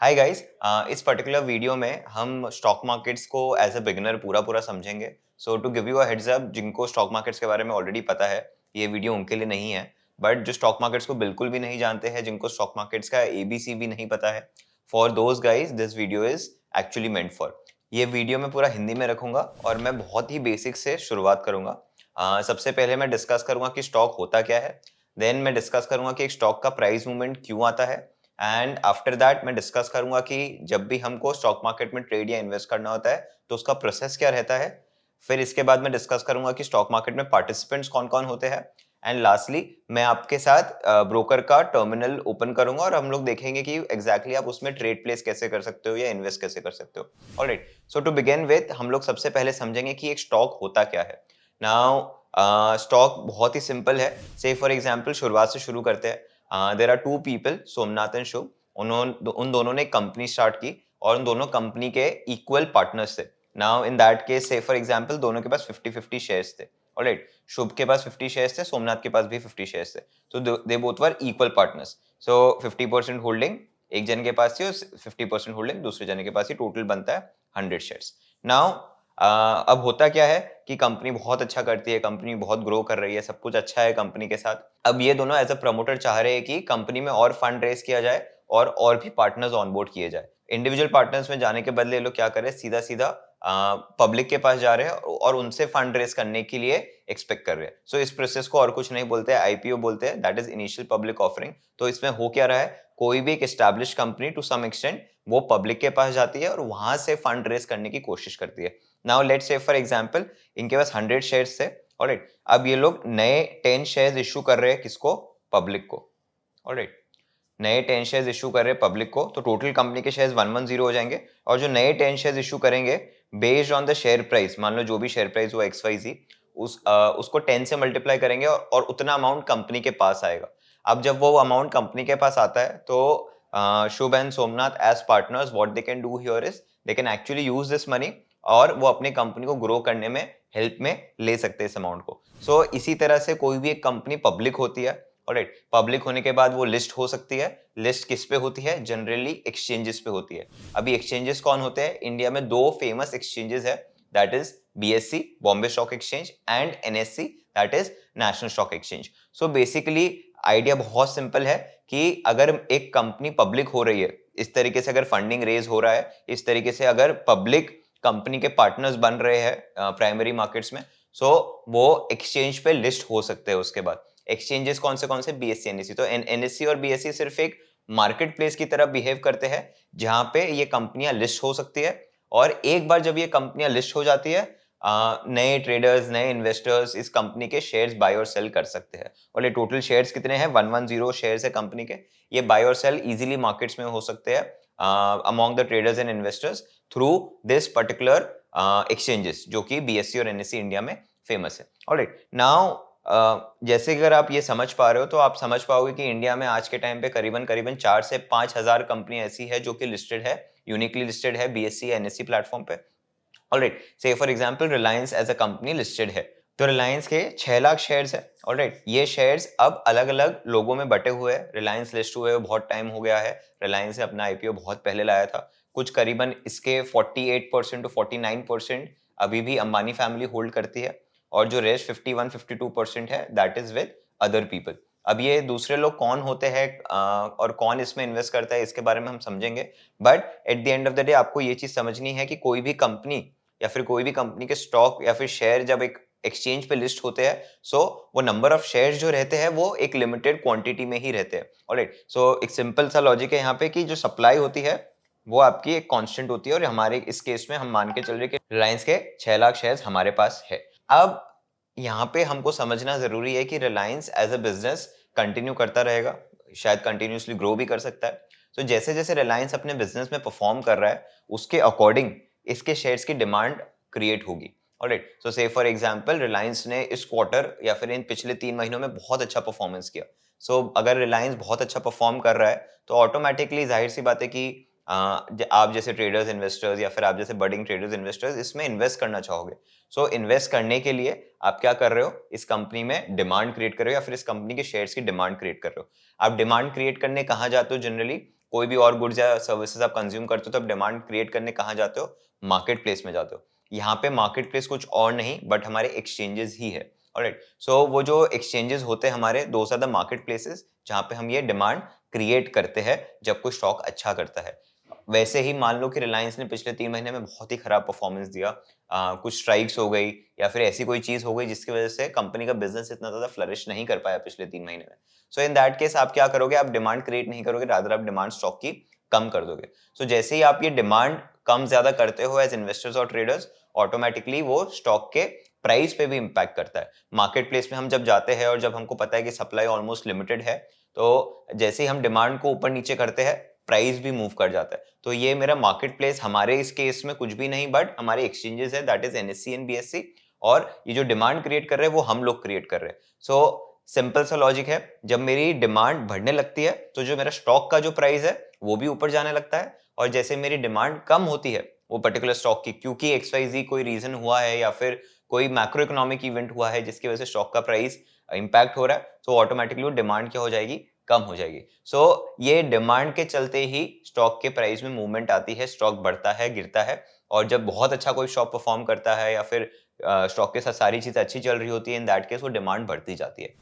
हाय guys, इस particular video में हम स्टॉक मार्केट्स को एज अ बिगिनर पूरा पूरा समझेंगे। So to give you a heads up, जिनको स्टॉक मार्केट्स के बारे में ऑलरेडी पता है, ये वीडियो उनके लिए नहीं है। बट जो स्टॉक मार्केट्स को बिल्कुल भी नहीं जानते हैं, जिनको स्टॉक मार्केट्स का एबीसी भी नहीं पता है, for those guys this video is actually meant for. ये वीडियो मैं पूरा हिंदी में रखूंगा और मैं बहुत ही बेसिक से शुरुआत करूंगा। सबसे पहले मैं डिस्कस करूंगा कि स्टॉक होता क्या है। देन मैं डिस्कस करूंगा कि एक स्टॉक का प्राइस मूवमेंट क्यों आता है। एंड आफ्टर दैट मैं डिस्कस करूंगा कि जब भी हमको स्टॉक मार्केट में ट्रेड या इन्वेस्ट करना होता है तो उसका प्रोसेस क्या रहता है। फिर इसके बाद मैं डिस्कस करूंगा कि स्टॉक मार्केट में पार्टिसिपेंट्स कौन कौन होते हैं। एंड लास्टली मैं आपके साथ ब्रोकर का टर्मिनल ओपन करूंगा और हम लोग देखेंगे कि एग्जैक्टली आप उसमें ट्रेड प्लेस कैसे कर सकते हो या इन्वेस्ट कैसे कर सकते हो। Alright, so to begin with हम लोग सबसे पहले समझेंगे कि एक स्टॉक होता क्या है। नाउ स्टॉक बहुत ही सिंपल है। से फॉर एग्जांपल शुरुआत से शुरू करते हैं। There are two people, Somnath and Shubh. उन दोनों ने कंपनी स्टार्ट की और उन दोनों कंपनी के इक्वल पार्टनर्स थे। नाउ इन दैट केस से फॉर एग्जांपल दोनों के पास 50-50 शेयर्स थे। ऑलराइट, शुभ के पास 50 शेयर्स थे, सोमनाथ के पास भी 50 शेयर्स थे। तो they both were equal partners. So 50% holding एक जन के पास थी और 50% होल्डिंग दूसरे जन के पास ही, टोटल बनता है 100 शेयर्स। नाउ अब होता क्या है कि कंपनी बहुत अच्छा करती है, कंपनी बहुत ग्रो कर रही है, सब कुछ अच्छा है कंपनी के साथ। अब ये दोनों एज अ प्रमोटर चाह रहे हैं कि कंपनी में और फंड रेज किया जाए और भी पार्टनर्स ऑनबोर्ड किए जाए। इंडिविजुअल पार्टनर्स में जाने के बदले लोग क्या करें, सीधा सीधा पब्लिक के पास जा रहे हैं और उनसे फंड रेज करने के लिए एक्सपेक्ट कर रहे हैं। सो इस प्रोसेस को और कुछ नहीं बोलते हैं, आईपीओ बोलते हैं, that is initial public offering. तो इसमें हो क्या रहा है, कोई भी एक establish company to some extent वो पब्लिक के पास जाती है और वहां से फंड रेज करने की कोशिश करती है। Now let's say for example इनके पास 100 शेयर्स थे। ऑलराइट, अब ये लोग नए 10 शेयर्स इशू कर रहे हैं, किसको, पब्लिक को। ऑलराइट, नए 10 शेयर्स इशू कर रहे हैं पब्लिक को, तो टोटल कंपनी के शेयर्स 110 हो जाएंगे। और जो नए 10 शेयर्स इशू करेंगे based on the share price, मान लो जो भी शेयर प्राइस हुआ XYZ, उसको 10 से मल्टीप्लाई करेंगे और उतना अमाउंट कंपनी के पास आएगा। अब जब वो अमाउंट कंपनी के पास आता है तो Shubh and Somnath as partners what they can do here is they can actually use this money और वो अपनी कंपनी को ग्रो करने में हेल्प में ले सकते हैं इस अमाउंट को। सो इसी तरह से कोई भी एक कंपनी पब्लिक होती है। ऑलराइट, पब्लिक होने के बाद वो लिस्ट हो सकती है। लिस्ट किस पे होती है, जनरली एक्सचेंजेस पे होती है। अभी एक्सचेंजेस कौन होते हैं, इंडिया में दो फेमस एक्सचेंजेस है, that is BSE Bombay stock exchange and NSE that is national stock exchange. So basically idea बहुत सिंपल है कि अगर एक कंपनी पब्लिक हो रही है, इस तरीके से अगर फंडिंग रेज हो रहा है, इस तरीके से अगर पब्लिक कंपनी के पार्टनर्स बन रहे हैं प्राइमरी मार्केट्स में, सो वो एक्सचेंज पे लिस्ट हो सकते हैं। उसके बाद एक्सचेंजेस कौन से BSE NSE। तो NSE और BSE सिर्फ एक मार्केट प्लेस की तरह बिहेव करते हैं जहां पे ये कंपनियां लिस्ट हो सकती है। और एक बार जब ये कंपनियां लिस्ट हो जाती है, नए ट्रेडर्स, नए इन्वेस्टर्स इस कंपनी के शेयर्स बाय और सेल कर सकते हैं। और ये टोटल शेयर्स कितने हैं, 110 शेयर्स है कंपनी के। ये बाय और सेल इजीली मार्केट्स में हो सकते हैं among the traders and investors through this particular exchanges, जो कि BSE और NSE इंडिया में फेमस है। ऑलराइट, नाउ जैसे अगर आप ये समझ पा रहे हो तो आप समझ पाओगे कि इंडिया में आज के टाइम पे करीबन करीबन 4 से 5 हजार कंपनी ऐसी है जो कि लिस्टेड है, यूनिकली लिस्टेड है BSE NSE प्लेटफॉर्म पे। Alright, say for example Reliance as a company listed है, तो रिलायंस के 6 लाख शेयर्स है। ऑलराइट, ये शेयर्स अब अलग अलग लोगों में बटे हुए हैं। रिलायंस लिस्ट हुए बहुत टाइम हो गया है, रिलायंस ने अपना IPO बहुत पहले लाया था। कुछ करीबन इसके 48% टू 49% अभी भी अंबानी फैमिली होल्ड करती है और जो रेस्ट 51-52% है that is with other people. अब ये दूसरे लोग कौन होते हैं और कौन इसमें इन्वेस्ट करता है, इसके बारे में हम समझेंगे। But at the end of the day आपको ये चीज समझनी है कि कोई भी कंपनी या फिर कोई भी कंपनी के स्टॉक या फिर शेयर जब एक एक्सचेंज पे लिस्ट होते हैं, सो वो नंबर ऑफ शेयर्स जो रहते हैं वो एक लिमिटेड क्वांटिटी में ही रहते हैं। ऑलराइट, सो एक सिंपल सा लॉजिक है यहाँ पे कि जो सप्लाई होती है वो आपकी एक कांस्टेंट होती है और हमारे इस केस में हम मान के चल रहे हैं कि रिलायंस के 6 लाख शेयर्स हमारे पास है। अब यहाँ पे हमको समझना जरूरी है कि Reliance as a business continue करता रहेगा, शायद कंटिन्यूसली ग्रो भी कर सकता है। तो जैसे जैसे रिलायंस अपने बिजनेस में परफॉर्म कर रहा है उसके अकॉर्डिंग इसके शेयर्स की डिमांड क्रिएट होगी। ऑलराइट, सो से फॉर एग्जांपल रिलायंस ने इस क्वार्टर या फिर इन पिछले 3 महीनों में बहुत अच्छा परफॉर्मेंस किया। सो अगर रिलायंस बहुत अच्छा परफॉर्म कर रहा है तो ऑटोमेटिकली जाहिर सी बात है कि आप जैसे ट्रेडर्स इन्वेस्टर्स या फिर आप जैसे बडिंग ट्रेडर्स इन्वेस्टर्स इसमें इन्वेस्ट करना चाहोगे। सो इन्वेस्ट करने के लिए आप क्या कर रहे हो, इस कंपनी में डिमांड क्रिएट कर रहे हो या फिर इस कंपनी के शेयर्स की डिमांड क्रिएट कर रहे हो। आप डिमांड क्रिएट करने कहाँ जाते हो जनरली, कोई भी और गुड्स या सर्विसेज आप कंज्यूम करते हो तो आप डिमांड क्रिएट करने कहाँ जाते हो? मार्केट प्लेस में जाते हो। यहाँ पे मार्केट प्लेस कुछ और नहीं बट हमारे एक्सचेंजेस ही है। ऑलराइट, सो वो जो एक्सचेंजेस होते हैं हमारे, those are the market places जहाँ पे हम ये डिमांड क्रिएट करते हैं जब कोई स्टॉक अच्छा करता है। वैसे ही मान लो कि रिलायंस ने पिछले 3 महीने में बहुत ही खराब परफॉर्मेंस दिया, कुछ स्ट्राइक्स हो गई या फिर ऐसी कोई चीज हो गई जिसकी वजह से कंपनी का बिजनेस इतना ज्यादा फ्लरिश नहीं कर पाया पिछले 3 महीने में। सो इन दैट केस आप क्या करोगे? आप डिमांड क्रिएट नहीं करोगे, रादर आप डिमांड स्टॉक की कम कर दोगे। सो जैसे ही आप ये डिमांड कम ज्यादा करते हो एज इन्वेस्टर्स और ट्रेडर्स, ऑटोमेटिकली वो स्टॉक के प्राइस पे भी इंपैक्ट करता है। मार्केट प्लेस में हम जब जाते हैं और जब हमको पता है कि सप्लाई ऑलमोस्ट लिमिटेड है, तो जैसे ही हम डिमांड को ऊपर नीचे करते हैं प्राइस भी मूव कर जाता है। तो ये मेरा मार्केट प्लेस हमारे इस केस में कुछ भी नहीं बट हमारे एक्सचेंजेस है, that is NSC and BSc, और ये जो डिमांड क्रिएट कर रहे हैं वो हम लोग क्रिएट कर रहे हैं। सो सिंपल सा लॉजिक है, जब मेरी डिमांड बढ़ने लगती है तो जो मेरा स्टॉक का जो प्राइस है वो भी ऊपर जाने लगता है, और जैसे मेरी डिमांड कम होती है वो पर्टिकुलर स्टॉक की, क्योंकि XYZ कोई रीजन हुआ है या फिर कोई मैक्रो इकोनॉमिक इवेंट हुआ है जिसकी वजह से स्टॉक का प्राइस इंपैक्ट हो रहा है, तो ऑटोमेटिकली वो डिमांड क्या हो जाएगी? कम हो जाएगी। सो ये डिमांड के चलते ही स्टॉक के प्राइस में मूवमेंट आती है, स्टॉक बढ़ता है, गिरता है, और जब बहुत अच्छा कोई स्टॉक परफॉर्म करता है या फिर स्टॉक के साथ सारी चीजें अच्छी चल रही होती है, इन दैट केस वो डिमांड बढ़ती जाती है।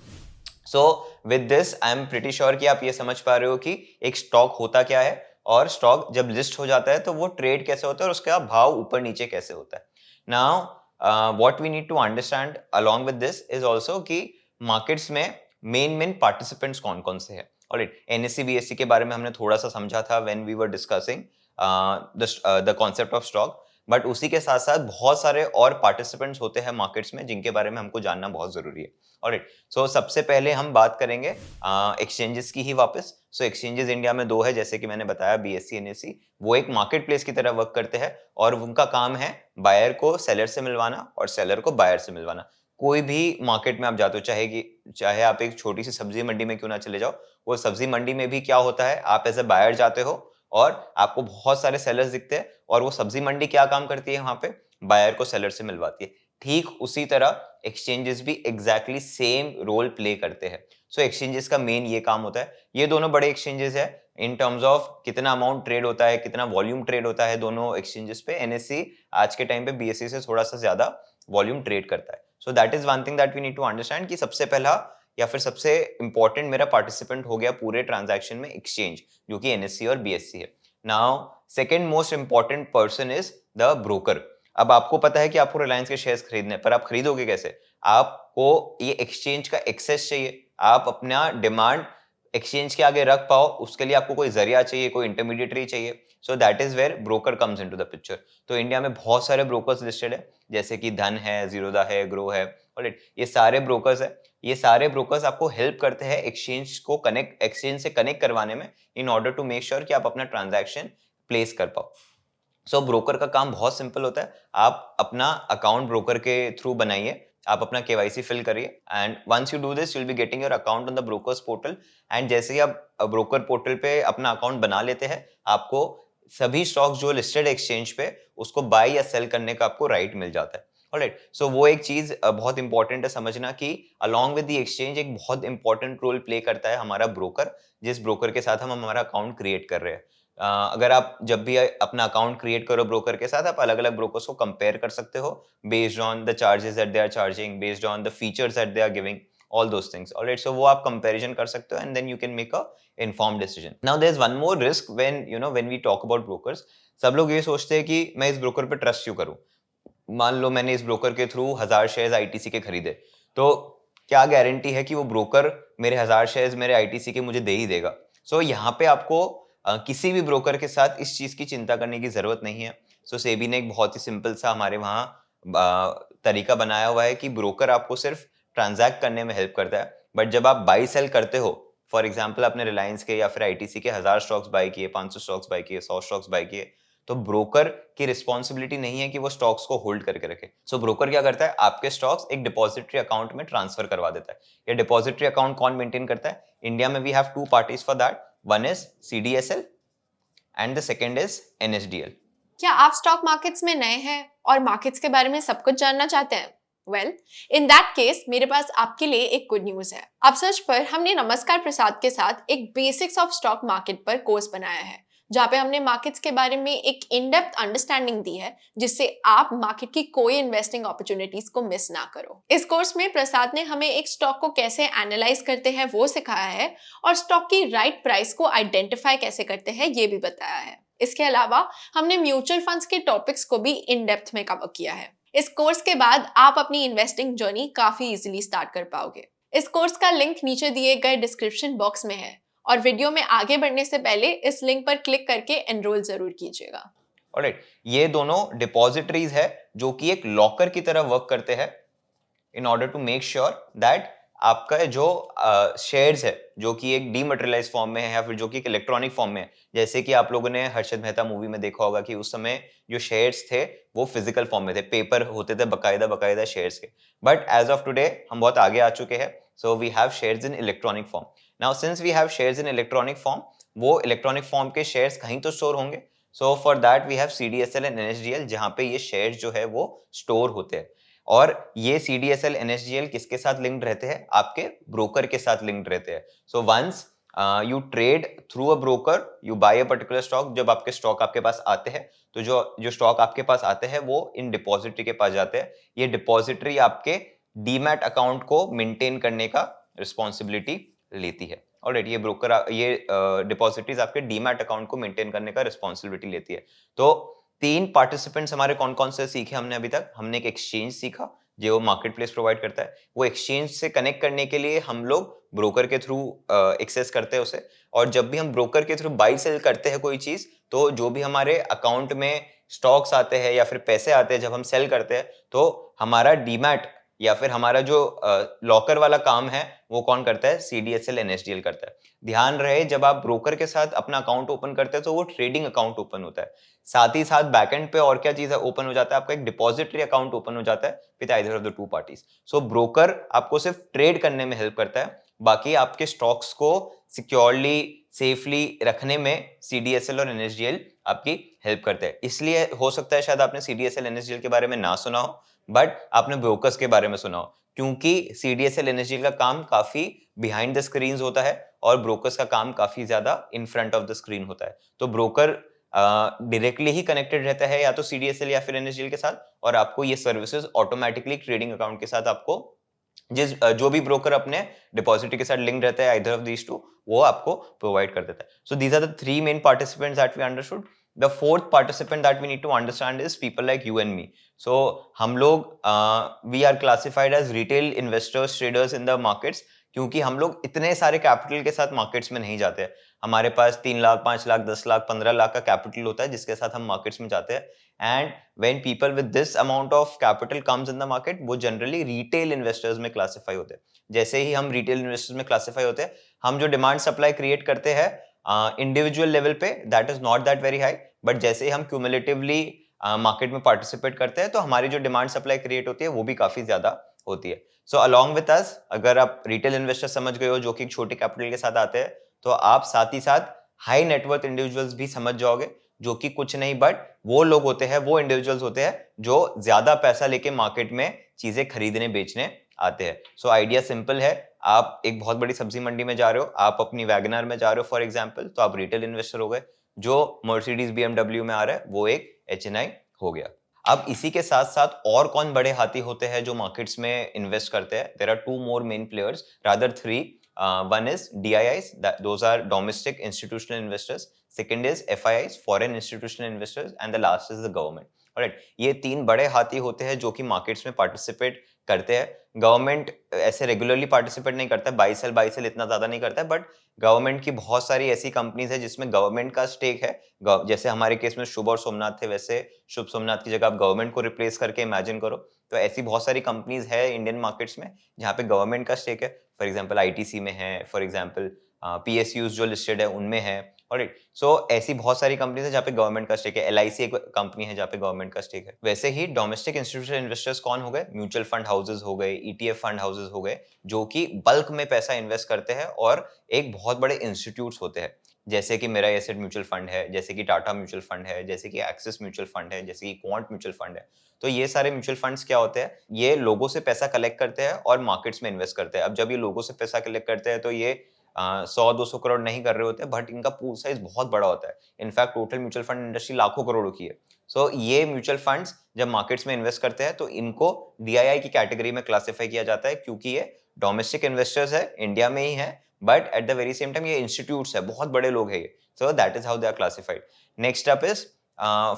सो with this I am pretty sure कि आप ये समझ पा रहे हो कि एक स्टॉक होता क्या है, और स्टॉक जब लिस्ट हो जाता है तो वो ट्रेड कैसे होता है और उसका भाव ऊपर नीचे कैसे होता है। Now what we need to understand along with this is also कि मार्केट्स में मेन पार्टिसिपेंट्स कौन कौन से हैं। ऑलराइट, एनएससी बीएससी के बारे में हमने थोड़ा सा समझा था when we were discussing the concept of stock, but उसी के साथ साथ बहुत सारे और पार्टिसिपेंट्स होते हैं मार्केट्स में जिनके बारे में हमको जानना बहुत जरूरी है। ऑलराइट, सो सबसे पहले हम बात करेंगे एक्सचेंजेस की ही वापस। सो एक्सचेंजेस इंडिया में दो है, जैसे कि मैंने बताया, बीएससी एनएससी। वो एक मार्केट प्लेस की तरह वर्क करते हैं और उनका काम है बायर को सेलर से मिलवाना और सेलर को बायर से मिलवाना। कोई भी मार्केट में आप जाते हो, चाहे आप एक छोटी सी सब्जी मंडी में क्यों ना चले जाओ, वो सब्जी मंडी में भी क्या होता है, आप एज ए बायर जाते हो और आपको बहुत सारे सेलर्स दिखते हैं, और वो सब्जी मंडी क्या काम करती है? वहां पे बायर को सेलर से मिलवाती है। ठीक उसी तरह एक्सचेंजेस भी एग्जैक्टली सेम रोल प्ले करते हैं। सो एक्सचेंजेस का मेन ये काम होता है। ये दोनों बड़े एक्सचेंजेस है इन टर्म्स ऑफ कितना अमाउंट ट्रेड होता है, कितना वॉल्यूम ट्रेड होता है दोनों एक्सचेंजेस पे। एनएससी आज के टाइम पे बीएससी से थोड़ा सा ज्यादा वॉल्यूम ट्रेड करता है। So that is one thing that we need to understand कि सबसे पहला या फिर सबसे इंपॉर्टेंट मेरा पार्टिसिपेंट हो गया पूरे ट्रांजैक्शन में एक्सचेंज, जो कि एनएससी और बीएससी है। Now second most important person is the broker. अब आपको पता है कि आपको रिलायंस के शेयर्स खरीदने हैं, पर आप खरीदोगे कैसे? आपको ये एक्सचेंज का एक्सेस चाहिए, आप अपना डिमांड एक्सचेंज के आगे रख पाओ, उसके लिए आपको कोई जरिया चाहिए, कोई इंटरमीडिएटरी चाहिए। So that is where broker comes into the picture. तो इंडिया में बहुत सारे ब्रोकर्स लिस्टेड है, जैसे कि धन है, जीरोधा है, ग्रो है, ऑलराइट, ये सारे ब्रोकर्स है। ये सारे ब्रोकर्स आपको हेल्प करते हैं एक्सचेंज से कनेक्ट करवाने में, in order to make sure कि आप अपना ट्रांजैक्शन प्लेस कर पाओ। सो ब्रोकर का काम बहुत सिंपल होता है। आप अपना अकाउंट ब्रोकर के थ्रू बनाइए, आप अपना केवाईसी फिल करिए, and once you do this you will be getting your account on the broker's portal. And जैसे ही आप ब्रोकर पोर्टल पे अपना अकाउंट बना लेते हैं, आपको सभी स्टॉक्स जो लिस्टेड एक्सचेंज पे, उसको बाय या सेल करने का आपको राइट मिल जाता है। ऑलराइट, सो वो एक चीज बहुत इंपॉर्टेंट है समझना कि अलॉन्ग विद द एक्सचेंज एक बहुत इंपॉर्टेंट रोल प्ले करता है हमारा ब्रोकर, जिस ब्रोकर के साथ हम हमारा अकाउंट क्रिएट कर रहे हैं। अगर आप जब भी अपना अकाउंट क्रिएट करो ब्रोकर के साथ, आप अलग अलग ब्रोकर्स को कंपेयर कर सकते हो based on the charges that they are charging, based on the features that they are giving, all those things. Alright, so वो आप कंपैरिजन कर सकते हो and then you can make a informed decision. Now there is one more risk when we talk about brokers. सब लोग ये सोचते हैं कि मैं इस ब्रोकर पे ट्रस्ट क्यों करूं? मान लो मैंने इस ब्रोकर के थ्रू 1000 शेयर्स आईटीसी के खरीदे, तो क्या गारंटी है कि वो ब्रोकर मेरे 1000 शेयर्स मेरे आईटीसी के मुझे दे ही देगा? सो यहाँ पे आपको किसी भी ब्रोकर के साथ इस चीज की चिंता करने की जरूरत नहीं है। सो सेबी ने एक बहुत ही सिंपल सा हमारे वहाँ तरीका बनाया हुआ है कि ब्रोकर आपको सिर्फ ट्रांजैक्ट करने में हेल्प करता है, बट जब आप बाई सेल करते हो, फॉर एग्जाम्पल आपने रिलायंस के या फिर आईटीसी के 1000 स्टॉक्स बाई किए, 500 स्टॉक्स बाई किए, 100 स्टॉक्स बाई किए, तो ब्रोकर की रिस्पॉन्सिबिलिटी नहीं है कि वो स्टॉक्स को होल्ड करके रखे। सो ब्रोकर क्या करता है? आपके स्टॉक्स एक डिपॉजिटरी अकाउंट में ट्रांसफर करवा देता है। ये डिपॉजिटरी अकाउंट कौन मेंटेन करता है? इंडिया में we have two parties for that, one is CDSL and the second is NSDL. क्या आप स्टॉक मार्केट्स में नए हैं और मार्केट्स के बारे में सब कुछ जानना चाहते हैं? वेल, इन दैट केस मेरे पास आपके लिए एक गुड न्यूज है। अब सर्च पर हमने नमस्कार प्रसाद के साथ एक बेसिक्स ऑफ स्टॉक मार्केट पर कोर्स बनाया है, जहाँ पे हमने मार्केट्स के बारे में एक इन डेप्थ अंडरस्टैंडिंग दी है, जिससे आप मार्केट की कोई इन्वेस्टिंग अपॉर्चुनिटीज को मिस ना करो। इस कोर्स में प्रसाद ने हमें एक स्टॉक को कैसे एनालाइज करते हैं वो सिखाया है, और स्टॉक की राइट प्राइस को आइडेंटिफाई कैसे करते हैं ये भी बताया है। इसके अलावा हमने म्यूचुअल फंड्स के टॉपिक्स को भी इन डेप्थ में कवर किया है। इस कोर्स के बाद आप अपनी इन्वेस्टिंग जर्नी काफी इजीली स्टार्ट कर पाओगे। इस कोर्स का लिंक नीचे दिए गए डिस्क्रिप्शन बॉक्स में है, और वीडियो में आगे बढ़ने से पहले इस लिंक पर क्लिक करके एनरोल जरूर कीजिएगा। ऑलराइट, ये दोनों डिपॉजिटरीज है जो कि एक लॉकर की तरह वर्क करते हैं in order to make sure that आपका जो शेयर्स है जो कि एक डीमटेरियलाइज फॉर्म में है या फिर जो कि एक इलेक्ट्रॉनिक फॉर्म में है, जैसे कि आप लोगों ने हर्षद मेहता मूवी में देखा होगा कि उस समय जो शेयर्स थे वो फिजिकल फॉर्म में थे, पेपर होते थे बकायदा शेयर्स के। बट एज ऑफ टुडे हम बहुत आगे आ चुके हैं, so we have shares in electronic form. Now since we have shares in electronic form, वो इलेक्ट्रॉनिक फॉर्म के शेयर्स कहीं तो स्टोर होंगे। So for that we have CDSL and NSDL, जहां पे ये शेयर्स जो है वो स्टोर होते हैं। और ये CDSL NSDL किसके साथ लिंक्ड रहते हैं? आपके ब्रोकर के साथ लिंक्ड रहते हैं। So once you trade through a broker, you buy a particular stock, जब आपके स्टॉक आपके पास आते हैं तो जो स्टॉक आपके पास आते हैं वो इन डिपॉजिटरी के पास जाते हैं। ये डिपॉजिटरी आपके डीमैट अकाउंट को मेंटेन करने का रिस्पॉन्सिबिलिटी लेती है। ऑलराइट, ये ब्रोकर ये डिपॉजिटरीज आपके डीमैट अकाउंट को मेंटेन करने का रिस्पॉन्सिबिलिटी लेती है। तो 3 पार्टिसिपेंट्स हमारे कौन कौन से सीखे हमने अभी तक? हमने एक एक्सचेंज सीखा जो मार्केट प्लेस प्रोवाइड करता है। वो एक्सचेंज से कनेक्ट करने के लिए हम लोग ब्रोकर के थ्रू एक्सेस करते हैं उसे, और जब भी हम ब्रोकर के थ्रू बाई सेल करते हैं कोई चीज, तो जो भी हमारे अकाउंट में स्टॉक्स आते हैं या फिर पैसे आते हैं जब हम सेल करते हैं, तो हमारा डीमैट या फिर हमारा जो लॉकर वाला काम है वो कौन करता है? CDSL NSDL करता है। ध्यान रहे, जब आप ब्रोकर के साथ अपना अकाउंट ओपन करते हैं तो वो ट्रेडिंग अकाउंट ओपन होता है। साथ ही साथ बैकएंड पे और क्या चीज ओपन हो जाता है? आपका एक डिपॉजिटरी अकाउंट ओपन हो जाता है with either of the two parties. So broker आपको सिर्फ ट्रेड करने में हेल्प करता है, बाकी आपके स्टॉक्स को सिक्योरली सेफली रखने में CDSL और NSDL आपकी हेल्प करते हैं। इसलिए हो सकता है शायद आपने CDSL NSDL के बारे में ना सुना हो, बट आपने ब्रोकर्स के बारे में सुना हो, क्योंकि CDSL NSDL का काम काफी बिहाइंड द स्क्रीन होता है और ब्रोकर्स का काम काफी ज्यादा in front of the screen होता है। तो ब्रोकर डायरेक्टली ही कनेक्टेड रहता है या तो CDSL या फिर NSDL के साथ, और आपको ये सर्विसेज ऑटोमेटिकली ट्रेडिंग अकाउंट के साथ आपको जो भी ब्रोकर अपने डिपॉजिटरी के साथ लिंक रहता है आइदर ऑफ दीस टू, वो आपको प्रोवाइड कर देता है। So these are the 3 main participants that we understood. The fourth participant that we need to understand is people like you and me. So हम लोग we are classified as retail investors, traders in the markets, क्योंकि हम लोग इतने सारे capital के साथ markets में नहीं जाते हैं। हमारे पास 3 लाख, 5 लाख, 10 लाख, 15 लाख का कैपिटल होता है जिसके साथ हम मार्केट्स में जाते हैं। And when people with this amount of capital comes in the market, वो generally retail investors में classify होते हैं। जैसे ही हम retail investors में classify होते हैं, हम जो डिमांड सप्लाई क्रिएट करते हैं इंडिविजुअल लेवल पे, that is not that very high, but जैसे ही हम क्यूमुलेटिवली मार्केट में पार्टिसिपेट करते हैं तो हमारी जो डिमांड सप्लाई क्रिएट होती है वो भी काफी ज्यादा होती है। सो अलॉन्ग विद अस, अगर आप रिटेल इन्वेस्टर समझ गए हो जो कि छोटे कैपिटल के साथ आते हैं, तो आप साथ ही साथ हाई नेटवर्थ इंडिविजुअल्स भी समझ जाओगे, जो कि कुछ नहीं बट वो लोग होते हैं, वो इंडिविजुअल्स होते हैं जो ज्यादा पैसा लेके मार्केट में चीजें खरीदने बेचने आते हैं। सो आइडिया सिंपल है, आप एक बहुत बड़ी सब्जी मंडी में जा रहे हो, आप अपनी वैगनर में जा रहे हो फॉर एग्जांपल, तो आप रिटेल इन्वेस्टर हो गए। जो मर्सिडीज BMW में आ रहा है वो एक HNI हो गया। अब इसी के साथ साथ और कौन बड़े हाथी होते हैं जो मार्केट्स में इन्वेस्ट करते हैं? There are 2 more main players, rather 3। One is DIIs, those are domestic institutional investors. Second is FIIs, foreign institutional investors, and the last is the government. Alright, ये 3 बड़े हाथी होते हैं जो कि मार्केट्स में पार्टिसिपेट करते हैं। गवर्नमेंट ऐसे रेगुलरली पार्टिसिपेट नहीं करता है, बाई सेल इतना ज्यादा नहीं करता है, बट गवर्नमेंट की बहुत सारी ऐसी कंपनीज है जिसमें गवर्नमेंट का स्टेक है। जैसे हमारे केस में शुभ और सोमनाथ थे, वैसे शुभ सोमनाथ की जगह आप गवर्नमेंट को रिप्लेस करके इमेजिन करो, तो ऐसी बहुत सारी कंपनीज है इंडियन मार्केट्स में जहाँ पे गवर्नमेंट का स्टेक है। फॉर एग्जाम्पल ITC में है, फॉर एग्जाम्पल PSUs जो लिस्टेड है उनमें है। ऑलराइट, सो ऐसी बहुत सारी कंपनीज है जहाँ पे गवर्नमेंट का स्टेक है। LIC एक कंपनी है जहाँ पे गवर्नमेंट का स्टेक है। वैसे ही डोमेस्टिक इंस्टीट्यूशनल इन्वेस्टर्स कौन हो गए? म्यूचुअल फंड हाउसेज हो गए, ETF फंड हाउसेज हो गए, जो कि बल्क में पैसा इन्वेस्ट करते हैं और एक बहुत बड़े इंस्टीट्यूट्स होते हैं जैसे कि मेरा एसेट म्यूचुअल फंड है, जैसे कि टाटा म्यूचुअल फंड है, जैसे कि एक्सिस म्यूचुअल फंड है, जैसे कि क्वांट म्यूचुअल फंड है। तो ये सारे म्यूचुअल फंड्स क्या होते हैं, ये लोगों से पैसा कलेक्ट करते हैं और मार्केट्स में इन्वेस्ट करते हैं। अब जब ये लोगों से पैसा कलेक्ट करते हैं तो ये 100-200 करोड़ नहीं कर रहे होते, बट इनका पूल साइज बहुत बड़ा होता है। In fact total mutual fund industry लाखों करोड़ों की है। सो ये म्यूचुअल फंड्स जब मार्केट्स में इन्वेस्ट करते हैं तो इनको डीआईआई की कैटेगरी में क्लासिफाई किया जाता है, क्योंकि ये डोमेस्टिक इन्वेस्टर्स है, इंडिया में ही है, but at the very same time ये इंस्टीट्यूट्स है, बहुत बड़े लोग हैं ये। So that is how they are classified. Next up is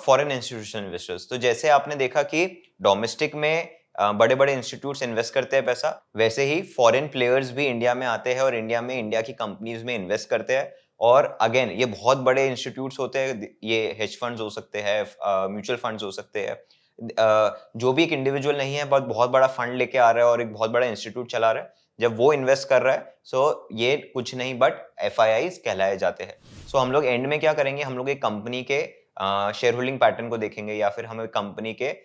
foreign institutional investors. तो जैसे आपने देखा कि डोमेस्टिक में बड़े बड़े इंस्टीट्यूट्स इन्वेस्ट करते हैं पैसा, वैसे ही फॉरेन प्लेयर्स भी इंडिया में आते हैं और इंडिया में इंडिया की कंपनीज में इन्वेस्ट करते हैं। और अगेन ये बहुत बड़े इंस्टीट्यूट्स होते हैं, ये हेज फंड्स हो सकते हैं, म्यूचुअल फंड्स हो सकते हैं, जो भी एक इंडिविजुअल नहीं है, बहुत बड़ा फंड लेके आ रहा है और एक बहुत बड़ा इंस्टीट्यूट चला रहा है, जब वो इन्वेस्ट कर रहा है, सो ये कुछ नहीं बट एफआईआईज कहलाए जाते हैं। सो हम लोग एंड में क्या करेंगे, हम लोग एक कंपनी के शेयर होल्डिंग पैटर्न को देखेंगे, या फिर हम एक कंपनी के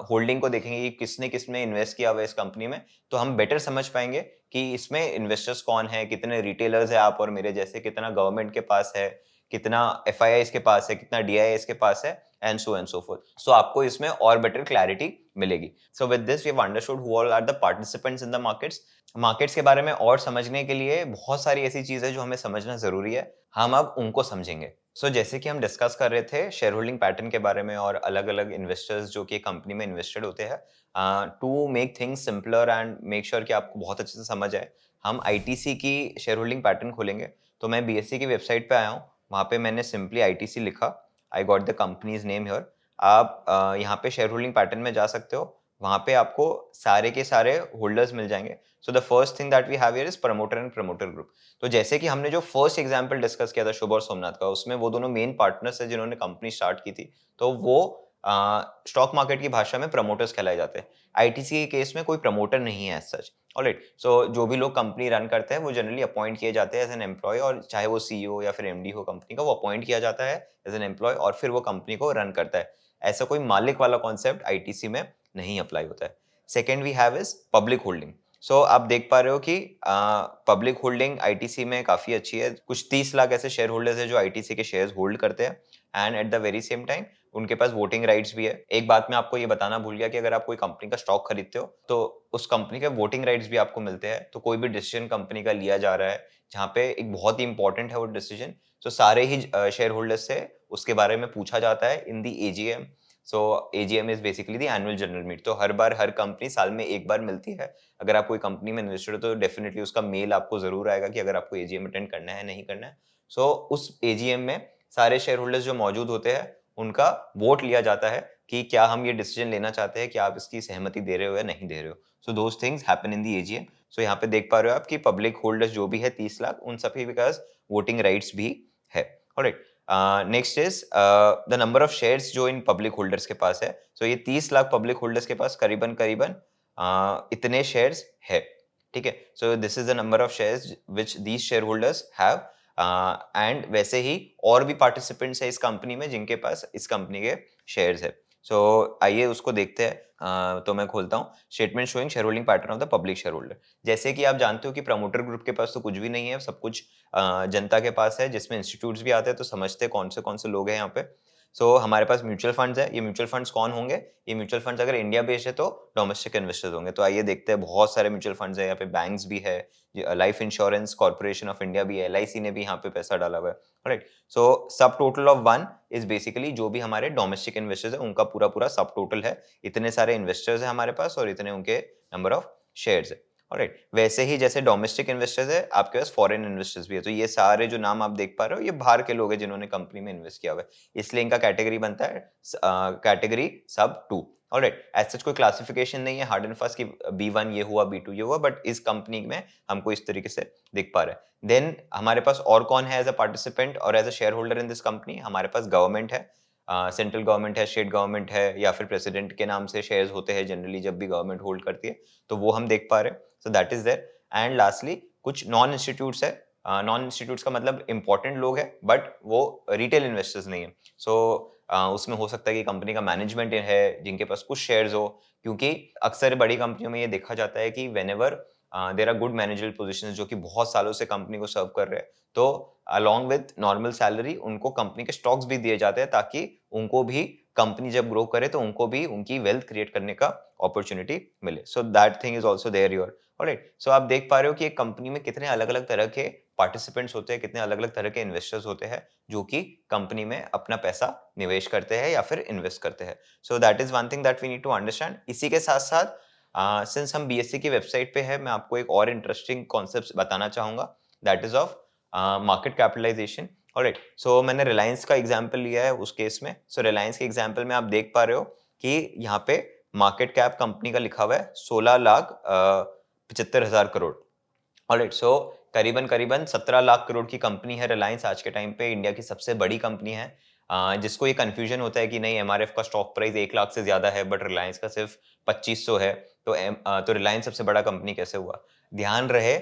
होल्डिंग को देखेंगे कि किसने किसने इन्वेस्ट किया हुआ है इस कंपनी में। तो हम बेटर समझ पाएंगे कि इसमें इन्वेस्टर्स कौन है, कितने रिटेलर्स है आप और मेरे जैसे, कितना गवर्नमेंट के पास है, कितना एफआईआईज के पास है, कितना डीआईआईज के पास है, and so and so forth. So आपको इसमें और बेटर क्लैरिटी मिलेगी। So with this we have understood who all are the participants in the markets. Markets के बारे में और समझने के लिए बहुत सारी ऐसी चीजें जो हमें समझना जरूरी है, हम अब उनको समझेंगे। सो जैसे कि हम डिस्कस कर रहे थे शेयर होल्डिंग पैटर्न के बारे में और अलग अलग इन्वेस्टर्स जो कि कंपनी में इन्वेस्टेड होते हैं, to make things simpler and make sure कि आपको बहुत अच्छे से समझ आए, हम आईटीसी की शेयर होल्डिंग पैटर्न खोलेंगे। तो मैं बीएससी की वेबसाइट पे आया हूँ, वहाँ पे मैंने सिंपली आईटीसी लिखा, I got the companies name here. आप यहाँ पे शेयर होल्डिंग पैटर्न में जा सकते हो, वहाँ पे आपको सारे के सारे होल्डर्स मिल जाएंगे। So the first thing that we have here is promoter and promoter group. तो जैसे कि हमने जो फर्स्ट एग्जांपल डिस्कस किया था शुभ और सोमनाथ का, उसमें वो दोनों मेन पार्टनर्स है जिन्होंने कंपनी स्टार्ट की थी, तो वो स्टॉक मार्केट की भाषा में प्रमोटर्स कहलाए जाते हैं। आईटीसी के केस में कोई प्रमोटर नहीं है एज सच। ऑलराइट, सो जो भी लोग कंपनी रन करते हैं वो जनरली अपॉइंट किए जाते हैं एज एन एम्प्लॉय, और चाहे वो सीईओ या फिर एमडी हो कंपनी का, वो अपॉइंट किया जाता है एज एन एम्प्लॉय और फिर वो कंपनी को रन करता है। ऐसा कोई मालिक वाला कॉन्सेप्ट आईटीसी में नहीं अप्लाई होता है। Second we have is public holding. So आप देख पा रहे हो कि पब्लिक होल्डिंग आईटीसी में काफी अच्छी है। कुछ 30 लाख ऐसे शेयर होल्डर्स है जो आईटीसी के शेयर्स होल्ड करते हैं, and eight the very same time उनके पास वोटिंग राइट्स भी है। एक बात मैं आपको ये बताना भूल गया कि अगर आप कोई कंपनी का स्टॉक खरीदते हो तो उस कंपनी के वोटिंग राइट्स भी आपको मिलते हैं। तो कोई भी डिसीजन कंपनी का लिया जा रहा है जहाँ पे एक बहुत ही इंपॉर्टेंट है वो डिसीजन, तो सारे ही शेयर होल्डर्स से उसके बारे में पूछा जाता है in the AGM. So AGM is basically the annual general meet. तो हर बार हर कंपनी साल में एक बार मिलती है। अगर आप कोई कंपनी में इन्वेस्टेड हो तो डेफिनेटली उसका मेल आपको जरूर आएगा कि अगर आपको एजीएम अटेंड करना है नहीं करना है। सो उस एजीएम में सारे शेयर होल्डर्स जो मौजूद होते हैं उनका वोट लिया जाता है कि क्या हम ये डिसीजन लेना चाहते हैं, क्या आप इसकी सहमति दे रहे हो या नहीं दे रहे हो। So those things happen in the AGM. So यहाँ पे देख पा रहे हो आप कि पब्लिक होल्डर्स जो भी है 30 लाख, उन सभी के पास वोटिंग राइट्स भी है। Alright, next is the number of shares जो इन पब्लिक होल्डर्स के पास है। सो ये 30 लाख पब्लिक होल्डर्स के पास करीबन करीबन इतने शेयर्स है। ठीक है, सो this is the number of shares which these share holders have. And वैसे ही और भी पार्टिसिपेंट्स है इस कंपनी में जिनके पास इस कंपनी के शेयर्स है। सो आइए उसको देखते हैं। तो मैं खोलता हूँ statement showing share holding pattern of the public share holder. जैसे कि आप जानते हो कि प्रमोटर ग्रुप के पास तो कुछ भी नहीं है, सब कुछ जनता के पास है, जिसमें इंस्टीट्यूट्स भी आते हैं। तो समझते हैं कौन से लोग हैं यहाँ पे। सो हमारे पास म्यूचुअल फंड्स है। ये म्यूचुअल फंड्स कौन होंगे? ये म्यूचुअल फंड्स अगर इंडिया बेस्ड है तो डोमेस्टिक इन्वेस्टर्स होंगे। तो आइए देखते हैं, बहुत सारे म्यूचुअल फंड्स है यहाँ पे, बैंक्स भी है, life insurance corporation of India भी है, एलआईसी ने भी यहाँ पे पैसा डाला हुआ है। राइट, सो सब टोटल ऑफ 1 इज बेसिकली जो भी हमारे डोमेस्टिक इन्वेस्टर्स है उनका पूरा पूरा सब टोटल है। इतने सारे इन्वेस्टर्स है हमारे पास और इतने उनके नंबर ऑफ शेयर्स है। ऑलराइट, वैसे ही जैसे डोमेस्टिक इन्वेस्टर्स है, आपके पास फॉरेन इन्वेस्टर्स भी है। तो ये सारे जो नाम आप देख पा रहे हो ये बाहर के लोग हैं जिन्होंने कंपनी में इन्वेस्ट किया हुआ है, इसलिए इनका कैटेगरी बनता है कैटेगरी सब 2। ऑलराइट, एज सच कोई क्लासिफिकेशन नहीं है हार्ड एंड फास्ट कि B1 ये हुआ, B2 ये हुआ, बट इस कंपनी में हमको इस तरीके से दिख पा रहा है। देन हमारे पास और कौन है एज अ पार्टिसिपेंट और as a share holder in this company? हमारे पास गवर्नमेंट है, सेंट्रल गवर्नमेंट है, स्टेट गवर्नमेंट है, या फिर प्रेसिडेंट के नाम से शेयर्स होते हैं जनरली जब भी गवर्नमेंट होल्ड करती है, तो वो हम देख पा रहे हैं। So that is there. And lastly कुछ नॉन इंस्टीट्यूट्स है। नॉन इंस्टीट्यूट्स का मतलब इंपॉर्टेंट लोग है बट वो रिटेल इन्वेस्टर्स नहीं है। सो उसमें हो सकता है कि कंपनी का मैनेजमेंट है जिनके पास कुछ शेयर्स हो, क्योंकि अक्सर बड़ी कंपनियों में ये देखा जाता है कि whenever there are good managerial positions जो कि बहुत सालों से कंपनी को सर्व कर रहे हैं, तो अलॉन्ग विद नॉर्मल सैलरी उनको कंपनी के स्टॉक्स भी दिए जाते हैं ताकि उनको भी कंपनी जब ग्रो करे तो उनको भी उनकी वेल्थ क्रिएट करने का अपॉर्चुनिटी मिले। So that thing is also there your alright. So आप देख पा रहे हो कि एक कंपनी में कितने अलग-अलग तरह के पार्टिसिपेंट्स होते हैं, कितने अलग-अलग तरह के इन्वेस्टर्स होते हैं जो कि कंपनी में अपना पैसा निवेश करते हैं या फिर इन्वेस्ट करते हैं। So that is one thing that we need to understand. इसी के साथ-साथ सिंस हम बीएससी की वेबसाइट पे है, मैं आपको एक और इंटरेस्टिंग कॉन्सेप्ट बताना चाहूंगा, that is of market capitalization. Alright, so मैंने रिलायंस का एग्जांपल लिया है उस केस में। सो रिलायंस के एग्जांपल में आप देख पा रहे हो कि यहाँ पे मार्केट कैप कंपनी का लिखा हुआ है 16,75,000 करोड़। ऑलराइट, सो करीबन करीबन 17 लाख करोड़ की कंपनी है रिलायंस। आज के टाइम पे इंडिया की सबसे बड़ी कंपनी है। जिसको ये कंफ्यूजन होता है कि नहीं एमआरएफ का स्टॉक प्राइस 1 लाख से ज्यादा है बट रिलायंस का सिर्फ 2500 है, तो रिलायंस सबसे बड़ा कंपनी कैसे हुआ? ध्यान रहे,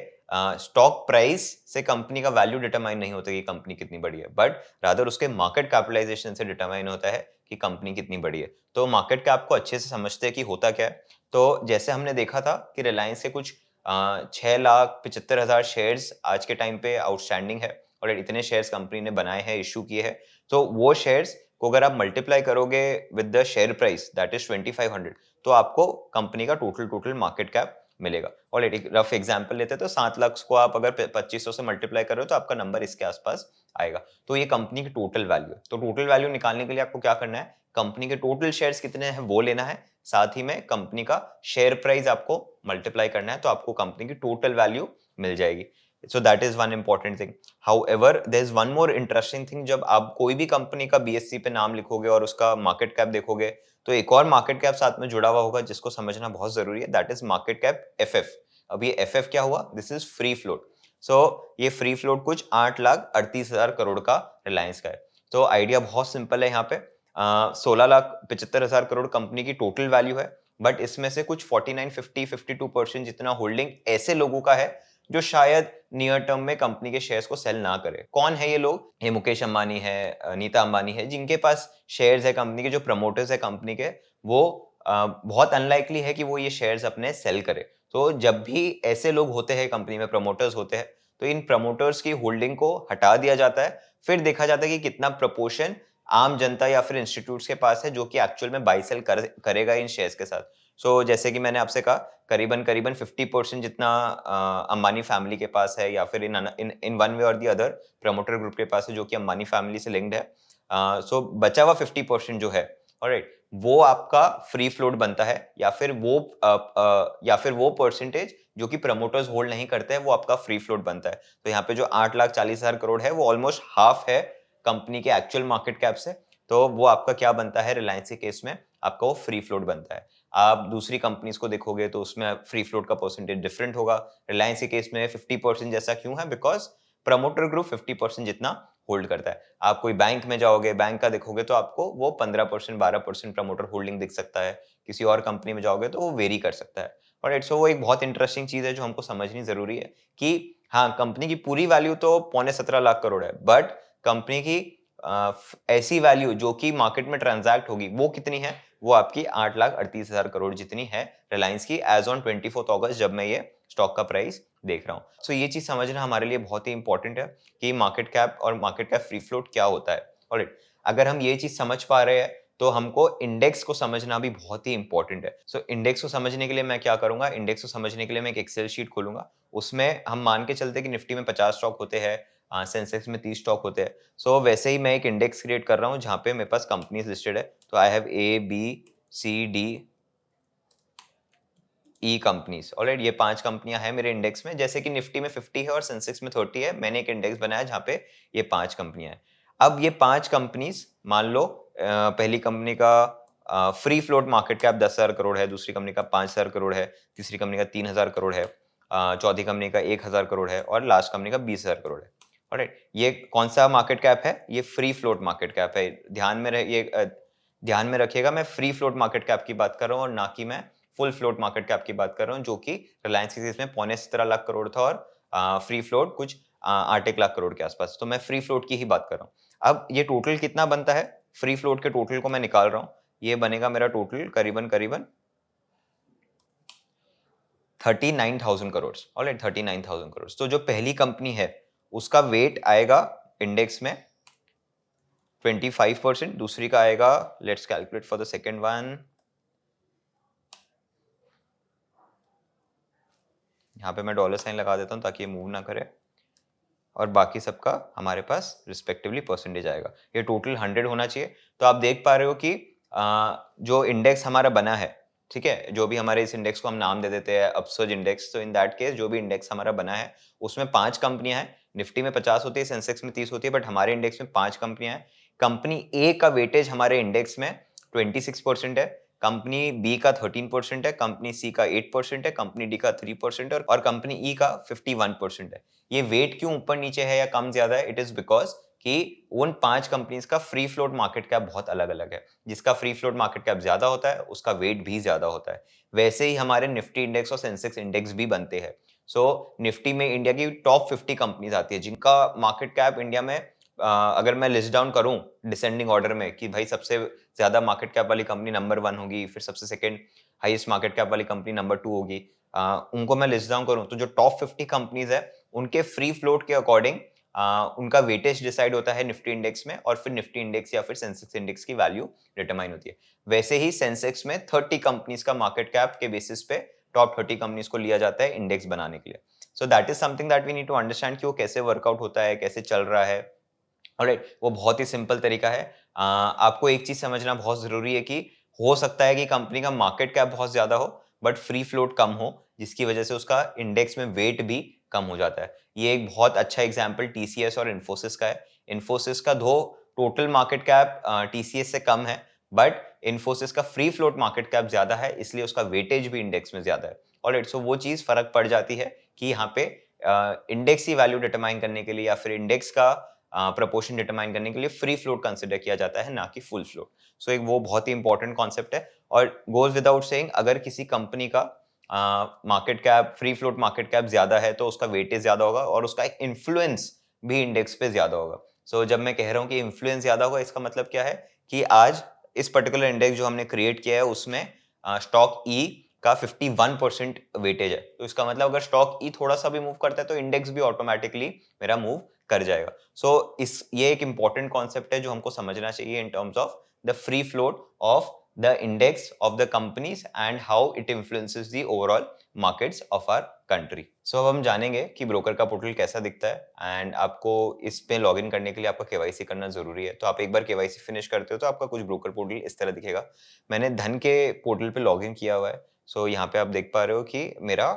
स्टॉक प्राइस से कंपनी का वैल्यू डिटरमाइन नहीं होता कि कंपनी कितनी बड़ी है, बट रादर उसके मार्केट कैपिटलाइजेशन से डिटरमाइन होता है कि कंपनी कितनी बड़ी है। तो मार्केट कैप को अच्छे से समझते हैं कि होता क्या है। तो जैसे हमने देखा था कि रिलायंस के कुछ 6,75,000 शेयर्स आज के टाइम पे आउटस्टैंडिंग है और इतने शेयर्स कंपनी ने बनाए हैं, इशू किए हैं। तो वो शेयर्स को अगर आप मल्टीप्लाई करोगे with the share price that is 2500, तो आपको कंपनी का टोटल मार्केट कैप मिलेगा। और एक रफ एग्जांपल लेते हैं तो 7 लाख को आप अगर 2500 से मल्टीप्लाई करो तो आपका नंबर इसके आसपास आएगा। तो ये कंपनी की टोटल वैल्यू है। तो टोटल वैल्यू निकालने के लिए आपको क्या करना है, कंपनी के टोटल शेयर्स कितने हैं वो लेना है, साथ ही में कंपनी का शेयर प्राइस आपको मल्टीप्लाई करना है, तो आपको कंपनी की टोटल वैल्यू मिल जाएगी। So that is one important thing. However there is one more interesting thing, जब आप कोई भी कंपनी का बीएससी पे नाम लिखोगे और उसका मार्केट कैप देखोगे तो एक और मार्केट कैप साथ में जुड़ा हुआ होगा जिसको समझना बहुत जरूरी है, that is market cap FF. अब ये एफएफ क्या हुआ? This is free float. So ये फ्री फ्लोट कुछ 8,38,000 करोड़ का रिलायंस का है। तो आइडिया बहुत सिंपल है, यहाँ पे 16,75,000 करोड़ कंपनी की टोटल वैल्यू है, बट इसमें से कुछ 49, 50, 52% जितना होल्डिंग ऐसे लोगों का है जो शायद नियर टर्म में कंपनी के शेयर्स को सेल ना करे। कौन है ये लोग? ये मुकेश अंबानी है, नीता अंबानी है, जिनके पास शेयर्स है कंपनी के, जो प्रमोटर्स है कंपनी के, वो बहुत अनलाइकली है कि वो ये शेयर्स अपने सेल करे। तो जब भी ऐसे लोग होते हैं कंपनी में, प्रमोटर्स होते हैं, तो इन प्रमोटर्स की होल्डिंग को हटा दिया जाता है, फिर देखा जाता है कि कितना प्रपोर्शन आम जनता या फिर इंस्टीट्यूट्स के पास है जो कि एक्चुअल में बाई सेल करेगा इन शेयर्स के साथ। सो जैसे कि मैंने आपसे कहा, करीबन करीबन 50% जितना अंबानी फैमिली के पास है या फिर इन वन वे और दी अदर प्रमोटर ग्रुप के पास है जो कि अंबानी फैमिली से लिंक्ड है। सो बचा हुआ 50% जो है, ऑलराइट, वो आपका फ्री फ्लोट बनता है, या फिर वो परसेंटेज जो कि प्रमोटर्स होल्ड नहीं करते हैं वो आपका फ्री फ्लोट बनता है। तो यहाँ पे जो 8,40,000 करोड़ है वो ऑलमोस्ट हाफ है कंपनी के एक्चुअल मार्केट कैप से। तो वो आपका क्या बनता है रिलायंस के केस में? आपका वो फ्री फ्लोट बनता है। आप दूसरी कंपनीज को देखोगे तो उसमें फ्री फ्लोट का परसेंटेज डिफरेंट होगा। रिलायंस के केस में 50% जैसा क्यों है? बिकॉज प्रमोटर ग्रुप 50% जितना होल्ड करता है। आप कोई बैंक में जाओगे, बैंक का देखोगे तो आपको वो 15%, 12% प्रमोटर होल्डिंग दिख सकता है। किसी और कंपनी में जाओगे तो वो वेरी कर सकता है। ऑलराइट, सो वो एक बहुत इंटरेस्टिंग चीज है जो हमको समझनी जरूरी है कि हाँ, कंपनी की पूरी वैल्यू तो 17.25 लाख करोड़ है, बट कंपनी की ऐसी वैल्यू जो कि मार्केट में ट्रांजैक्ट होगी वो कितनी है? वो आपकी 8,38,000 करोड़ जितनी है रिलायंस की एज ऑन 24 अगस्त, जब मैं ये स्टॉक का प्राइस देख रहा हूँ। सो ये चीज समझना हमारे लिए बहुत ही इंपॉर्टेंट है कि मार्केट कैप और मार्केट कैप फ्री फ्लोट क्या होता है। ऑलराइट, अगर हम ये चीज समझ पा रहे हैं तो हमको इंडेक्स को समझना भी बहुत ही इंपॉर्टेंट है। सो इंडेक्स को समझने के लिए मैं क्या करूंगा, इंडेक्स को समझने के लिए मैं एक एक्सेल शीट खोलूंगा। उसमें हम मान के चलते कि निफ्टी में 50 स्टॉक होते हैं, सेंसेक्स में 30 स्टॉक होते हैं। सो वैसे ही मैं एक इंडेक्स क्रिएट कर रहा हूँ जहाँ पे मेरे पास कंपनीज लिस्टेड है। तो I have A B C D E companies. Alright, ये 5 कंपनियां हैं मेरे इंडेक्स में। जैसे कि निफ्टी में 50 है और सेंसेक्स में 30 है, मैंने एक इंडेक्स बनाया जहाँ पे ये 5 कंपनियां हैं। अब ये 5 कंपनीज, मान लो पहली कंपनी का free float market cap 10,000 crore है, दूसरी कंपनी का 5,000 करोड़ है, तीसरी कंपनी का 3,000 करोड़ है, चौथी कंपनी का 1,000 करोड़ है और लास्ट कंपनी का 20,000 करोड़ है। ऑलराइट, ये कौन सा मार्केट कैप है? ये फ्री फ्लोट मार्केट कैप है। ध्यान में रखिएगा, मैं फ्री फ्लोट मार्केट कैप की बात कर रहा हूँ और ना कि मैं फुल फ्लोट मार्केट कैप की बात कर रहा हूँ, जो कि रिलायंस के केस में 17.25 लाख करोड़ था और फ्री फ्लोट कुछ 8 लाख करोड़ के आसपास। तो मैं फ्री फ्लोट की ही बात कर रहा हूँ। अब ये टोटल कितना बनता है? फ्री फ्लोट के टोटल को मैं निकाल रहा हूँ। ये बनेगा मेरा टोटल करीबन करीबन 39,000 करोड़, ऑलराइट, 39,000 करोड़। तो जो पहली कंपनी है उसका वेट आएगा इंडेक्स में 25%, दूसरी का आएगा, let's calculate for the second one, यहाँ पे मैं डॉलर साइन लगा देता हूँ ताकि ये मूव ना करे, और बाकी सबका हमारे पास रिस्पेक्टिवली परसेंटेज आएगा। ये टोटल 100 होना चाहिए। तो आप देख पा रहे हो कि जो इंडेक्स हमारा बना है, ठीक है, जो भी हमारे इस इंडेक्स को हम नाम दे देते हैं अपसर्ज इंडेक्स, तो इन दैट केस जो भी इंडेक्स हमारा बना है उसमें 5 कंपनियां हैं। निफ्टी में 50 होती है, सेंसेक्स में 30 होती है, बट हमारे इंडेक्स में 5 कंपनियां हैं। कंपनी ए का वेटेज हमारे इंडेक्स में 26% है, कंपनी बी का 13% है, कंपनी सी का 8% है, कंपनी डी का 3% है, और कंपनी ई का 51% है। ये वेट क्यों ऊपर नीचे है या कम ज्यादा है? इट इज बिकॉज कि उन 5 कंपनीज का फ्री फ्लोट मार्केट कैप बहुत अलग अलग है। जिसका फ्री फ्लोट मार्केट कैप ज्यादा होता है उसका वेट भी ज्यादा होता है। वैसे ही हमारे निफ्टी इंडेक्स और सेंसेक्स इंडेक्स भी बनते हैं। सो निफ्टी में इंडिया की टॉप 50 कंपनीज आती है जिनका मार्केट कैप इंडिया में अगर मैं लिस्ट डाउन करूं डिसेंडिंग ऑर्डर में कि भाई सबसे ज्यादा मार्केट कैप वाली कंपनी नंबर 1 होगी, फिर सबसे सेकंड हाईएस्ट मार्केट कैप वाली कंपनी नंबर 2 होगी, उनको मैं लिस्ट डाउन करूं तो जो टॉप 50 कंपनीज है उनके फ्री फ्लोट के अकॉर्डिंग उनका वेटेज डिसाइड होता है निफ्टी इंडेक्स में, और फिर निफ्टी इंडेक्स या फिर सेंसेक्स इंडेक्स की वैल्यू डिटरमाइन होती है। वैसे ही सेंसेक्स में 30 कंपनीज का मार्केट कैप के बेसिस पे टॉप 30 कंपनीज को लिया जाता है इंडेक्स बनाने के लिए। So that is something that we need to understand कि वो कैसे वर्कआउट होता है, कैसे चल रहा है। ऑलराइट, वो बहुत ही सिंपल तरीका है। आपको एक चीज समझना बहुत जरूरी है कि हो सकता है कि कंपनी का मार्केट कैप बहुत ज्यादा हो बट फ्री फ्लोट कम हो, जिसकी वजह से उसका इंडेक्स में वेट भी कम हो जाता है। ये एक बहुत अच्छा एग्जांपल टीसीएस और इन्फोसिस का है। इन्फोसिस का दो टोटल मार्केट कैप टीसीएस से कम है, बट इन्फोसिस का फ्री फ्लोट मार्केट कैप ज्यादा है, इसलिए उसका वेटेज भी इंडेक्स में ज्यादा है। ऑलराइट, सो वो चीज फर्क पड़ जाती है कि यहाँ पे इंडेक्स की वैल्यू डिटरमाइन करने के लिए या फिर इंडेक्स का प्रपोर्शन डिटरमाइन करने के लिए फ्री फ्लोट कंसिडर किया जाता है, ना कि फुल फ्लोट। सो एक वो बहुत ही इंपॉर्टेंट कॉन्सेप्ट है। और गोज विदाउट सेइंग, अगर किसी कंपनी का market cap, free float market cap ज्यादा है तो उसका वेटेज ज्यादा होगा और उसका एक इन्फ्लुएंस भी इंडेक्स पे ज्यादा होगा। सो जब मैं कह रहा हूँ कि इन्फ्लुएंस ज्यादा होगा, इसका मतलब क्या है कि आज इस पर्टिकुलर इंडेक्स जो हमने क्रिएट किया है उसमें स्टॉक ई का 51% वेटेज है। तो इसका मतलब अगर स्टॉक ई थोड़ा सा भी मूव करता है तो इंडेक्स भी ऑटोमेटिकली मेरा मूव कर जाएगा। सो इस ये एक इंपॉर्टेंट कॉन्सेप्ट है जो हमको समझना चाहिए in terms of the free float of the index of the companies and how it influences the overall markets of our country. So अब हम जानेंगे कि ब्रोकर का पोर्टल कैसा दिखता है, एंड आपको इस पे लॉग इन करने के लिए आपका केवाईसी करना जरूरी है। तो आप एक बार केवाईसी फिनिश करते हो तो आपका कुछ ब्रोकर पोर्टल इस तरह दिखेगा। मैंने धन के पोर्टल पे लॉग इन किया हुआ है। सो यहाँ पे आप देख पा रहे हो कि मेरा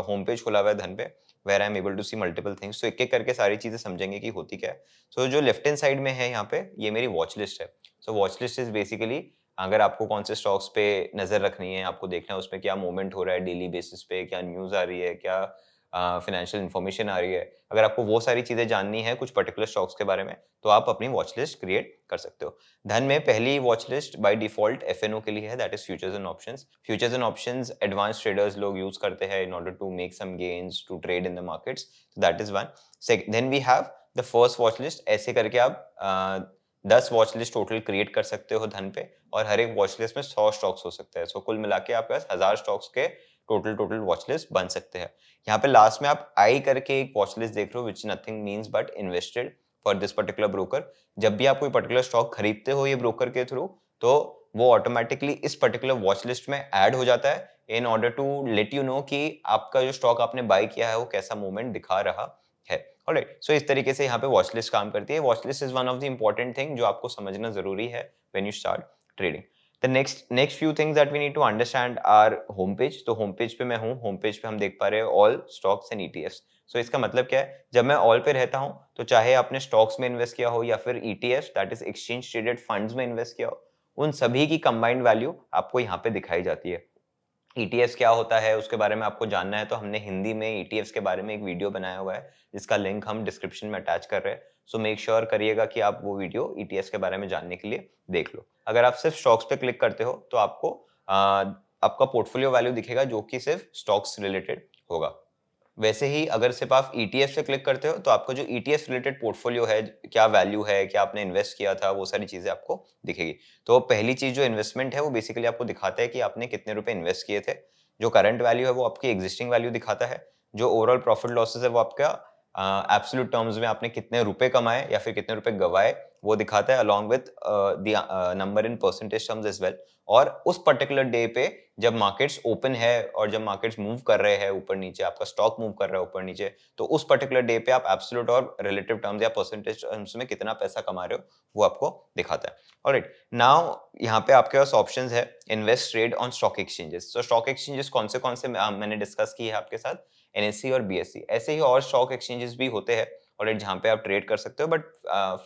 होम पेज खुला हुआ है धन पे, where I am able to see multiple things. तो एक एक करके सारी चीजें समझेंगे कि होती क्या है। सो जो लेफ्ट हैंड साइड में है यहाँ पे, ये मेरी वॉच लिस्ट है। So watch list is basically अगर आपको कौन से स्टॉक्स पे नजर रखनी है, आपको देखना है उसमें क्या मूवमेंट हो रहा है डेली बेसिस पे, क्या न्यूज आ रही है, क्या फाइनेंशियल इन्फॉर्मेशन आ रही है। अगर आपको वो सारी चीजें जाननी है कुछ पर्टिकुलर स्टॉक्स के बारे में तो आप अपनी वॉच लिस्ट क्रिएट कर सकते हो। धन में पहली watch list by default FNO के लिए है, that is futures and options. Futures and options advance traders लोग यूज करते हैं in order to make some gains to trade in the markets. That is one. Then we have the first watch list. ऐसे करके आप 10 watch list total create कर सकते हो धन पे, और हर एक वॉच लिस्ट में 100 स्टॉक्स हो सकते हैं। सो कुल मिला के आपके पास 1000 स्टॉक्स के टोटल वॉच लिस्ट बन सकते हैं। यहाँ पे लास्ट में आप आई करके एक वॉच लिस्ट देख रहे हो, विच nothing means but invested for this particular broker. जब भी आप कोई पर्टिकुलर स्टॉक खरीदते हो ये ब्रोकर के थ्रू, तो वो ऑटोमेटिकली इस पर्टिकुलर वॉच लिस्ट में ऐड हो जाता है in order to let you know कि आपका जो स्टॉक आपने बाय किया है वो कैसा मूवमेंट दिखा रहा है। ऑलराइट, सो इस तरीके से यहाँ पे वॉच लिस्ट काम करती है। Watch list is one of the important thing जो आपको समझना जरूरी है when you start trading. The next few things that we need to understand are home page. तो होम पेज पे मैं हूँ, होम पेज पे हम देख पा रहे हैं ऑल स्टॉक्स एंड ईटीएफ्स। सो इसका मतलब क्या है, जब मैं ऑल पे रहता हूँ तो चाहे आपने स्टॉक्स में इन्वेस्ट किया हो या फिर ETF that is exchange traded funds में इन्वेस्ट किया हो, उन सभी की कंबाइंड वैल्यू आपको यहाँ पे दिखाई जाती है। ईटीएफ्स क्या होता है उसके बारे में आपको जानना है तो हमने हिंदी में ईटीएफ्स के बारे में एक वीडियो बनाया हुआ है जिसका लिंक हम डिस्क्रिप्शन में अटैच कर रहे हैं। सो मेक श्योर करिएगा कि आप वो वीडियो ईटीएफ्स के बारे में जानने के लिए देख लो। अगर आप सिर्फ स्टॉक्स पे क्लिक करते हो तो आपको आपका पोर्टफोलियो वैल्यू दिखेगा जो कि सिर्फ स्टॉक्स रिलेटेड होगा। वैसे ही अगर सिर्फ आप ईटीएफ से क्लिक करते हो तो आपका जो ईटीएफ रिलेटेड पोर्टफोलियो है, क्या वैल्यू है, क्या आपने इन्वेस्ट किया था, वो सारी चीजें आपको दिखेगी। तो पहली चीज जो इन्वेस्टमेंट है वो बेसिकली आपको दिखाता है कि आपने कितने रुपए इन्वेस्ट किए थे। जो करंट वैल्यू है वो आपकी एग्जिस्टिंग वैल्यू दिखाता है, जो ओवरऑल प्रॉफिट लॉसेस है वो आपका एब्सोल्यूट टर्म्स में आपने कितने रुपए कमाए या फिर कितने रुपए गवाए वो दिखाता है, along with the number in percentage terms as well. और उस पर्टिकुलर डे पे जब मार्केट्स ओपन है और जब मार्केट्स मूव कर रहे हैं ऊपर नीचे, आपका स्टॉक मूव कर रहा है ऊपर नीचे, तो उस पर्टिकुलर डे पे आप एब्सोल्यूट और रिलेटिव टर्म्स या परसेंटेज टर्म्स में कितना पैसा कमा रहे हो वो आपको दिखाता है। ऑलराइट, नाउ यहाँ पे आपके पास ऑप्शंस है invest trade on stock exchanges. तो स्टॉक एक्सचेंजेस कौन से मैंने डिस्कस किए हैं आपके साथ, एनएससी और बीएससी। ऐसे ही और स्टॉक एक्सचेंजेस भी होते हैं ऑलराइट जहाँ पे आप ट्रेड कर सकते हो, बट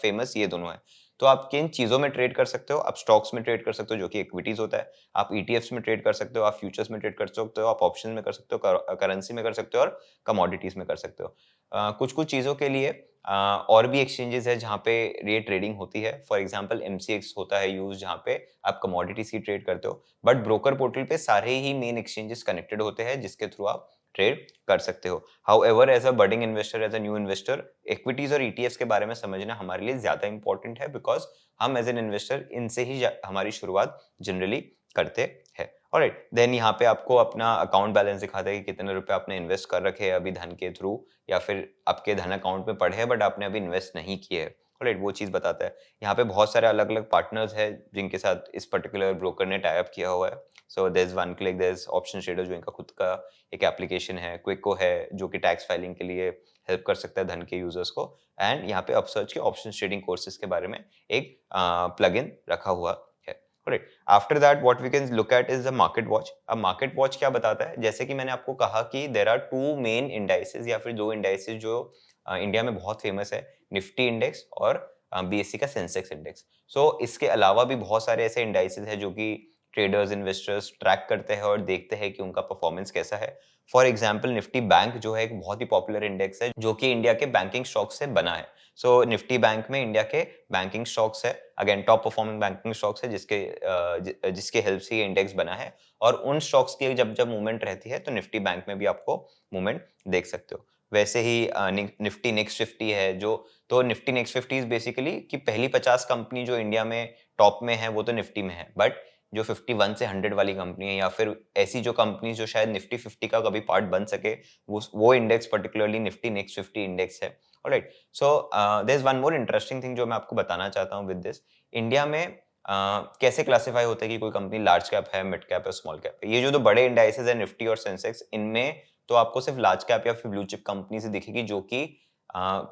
फेमस ये दोनों है। तो आप किन चीजों में ट्रेड कर सकते हो, आप स्टॉक्स में ट्रेड कर सकते हो जो कि इक्विटीज होता है, आप ईटीएफ्स में ट्रेड कर सकते हो, आप फ्यूचर्स में ट्रेड कर सकते हो, आप ऑप्शन में कर सकते हो, करेंसी में कर सकते हो और कमोडिटीज में कर सकते हो। कुछ कुछ चीजों के लिए और भी एक्सचेंजेस है जहाँ पे ये ट्रेडिंग होती है। फॉर एग्जांपल एमसीएक्स होता है यूज जहाँ पे आप कमोडिटीज की ट्रेड करते हो, बट ब्रोकर पोर्टल पे सारे ही मेन एक्सचेंजेस कनेक्टेड होते हैं जिसके थ्रू आप ट्रेड कर सकते हो। However as a budding investor, as a new investor, equities और ईटीएफ्स के बारे में समझना हमारे लिए ज्यादा इंपॉर्टेंट है, बिकॉज हम एज एन इन्वेस्टर इनसे ही हमारी शुरुआत जनरली करते हैं। ऑलराइट, देन यहाँ पे आपको अपना अकाउंट बैलेंस दिखाता है कि कितने रुपए आपने इन्वेस्ट कर रखे हैं अभी धन के थ्रू, या फिर आपके धन अकाउंट में पड़े हैं बट आपने अभी इन्वेस्ट नहीं किए है। ऑलराइट, वो चीज बताता है। यहाँ पे बहुत सारे अलग अलग पार्टनर्स है जिनके साथ इस पर्टिकुलर ब्रोकर ने टाई अप किया हुआ है। So there is one click, there is option trader जो इनका खुद का एक एप्लीकेशन है, क्विको है जो कि टैक्स फाइलिंग के लिए हेल्प कर सकता है धन के यूजर्स को, एंड यहाँ पे अपसर्च के ऑप्शन ट्रेडिंग कोर्सेज के बारे में एक प्लगइन रखा हुआ है। Right, after that what we can look at is the market watch. अब मार्केट वॉच क्या बताता है, जैसे कि मैंने आपको कहा कि there are two main indices या फिर दो इंडाइसेस जो इंडिया में बहुत फेमस है, निफ्टी इंडेक्स और बीएससी का सेंसेक्स इंडेक्स। सो इसके अलावा भी बहुत सारे ऐसे इंडाइसेस है जो कि ट्रेडर्स इन्वेस्टर्स ट्रैक करते हैं और देखते हैं कि उनका परफॉर्मेंस कैसा है। फॉर एग्जाम्पल निफ्टी बैंक जो है एक बहुत ही पॉपुलर इंडेक्स है जो कि इंडिया के बैंकिंग स्टॉक से बना है। सो निफ्टी बैंक में इंडिया के बैंकिंग स्टॉक्स है, again top performing banking stocks है जिसके हेल्प से ये इंडेक्स बना है, और उन स्टॉक्स की जब जब मूवमेंट रहती है तो निफ्टी बैंक में भी आपको मूवमेंट देख सकते हो। वैसे ही निफ्टी नेक्स्ट 50 है जो, तो निफ्टी नेक्स्ट 50 बेसिकली कि पहली 50 कंपनी जो इंडिया में टॉप में है वो तो निफ्टी में है, बट जो 51 से 100 वाली कंपनी है या फिर ऐसी जो कंपनी जो शायद निफ्टी 50 का कभी पार्ट बन सके, वो index particularly Nifty next 50 index है। Alright, so there is one more interesting thing जो मैं आपको बताना चाहता हूँ विद दिस। इंडिया में कैसे क्लासिफाई होता है कि कोई कंपनी लार्ज कैप है, मिड कैप है, स्मॉल कैप है। ये जो दो बड़े इंडाइसेस है निफ्टी और सेंसेक्स, इनमें तो आपको सिर्फ लार्ज कैप या फिर ब्लू चिप कंपनी से दिखेगी जो कि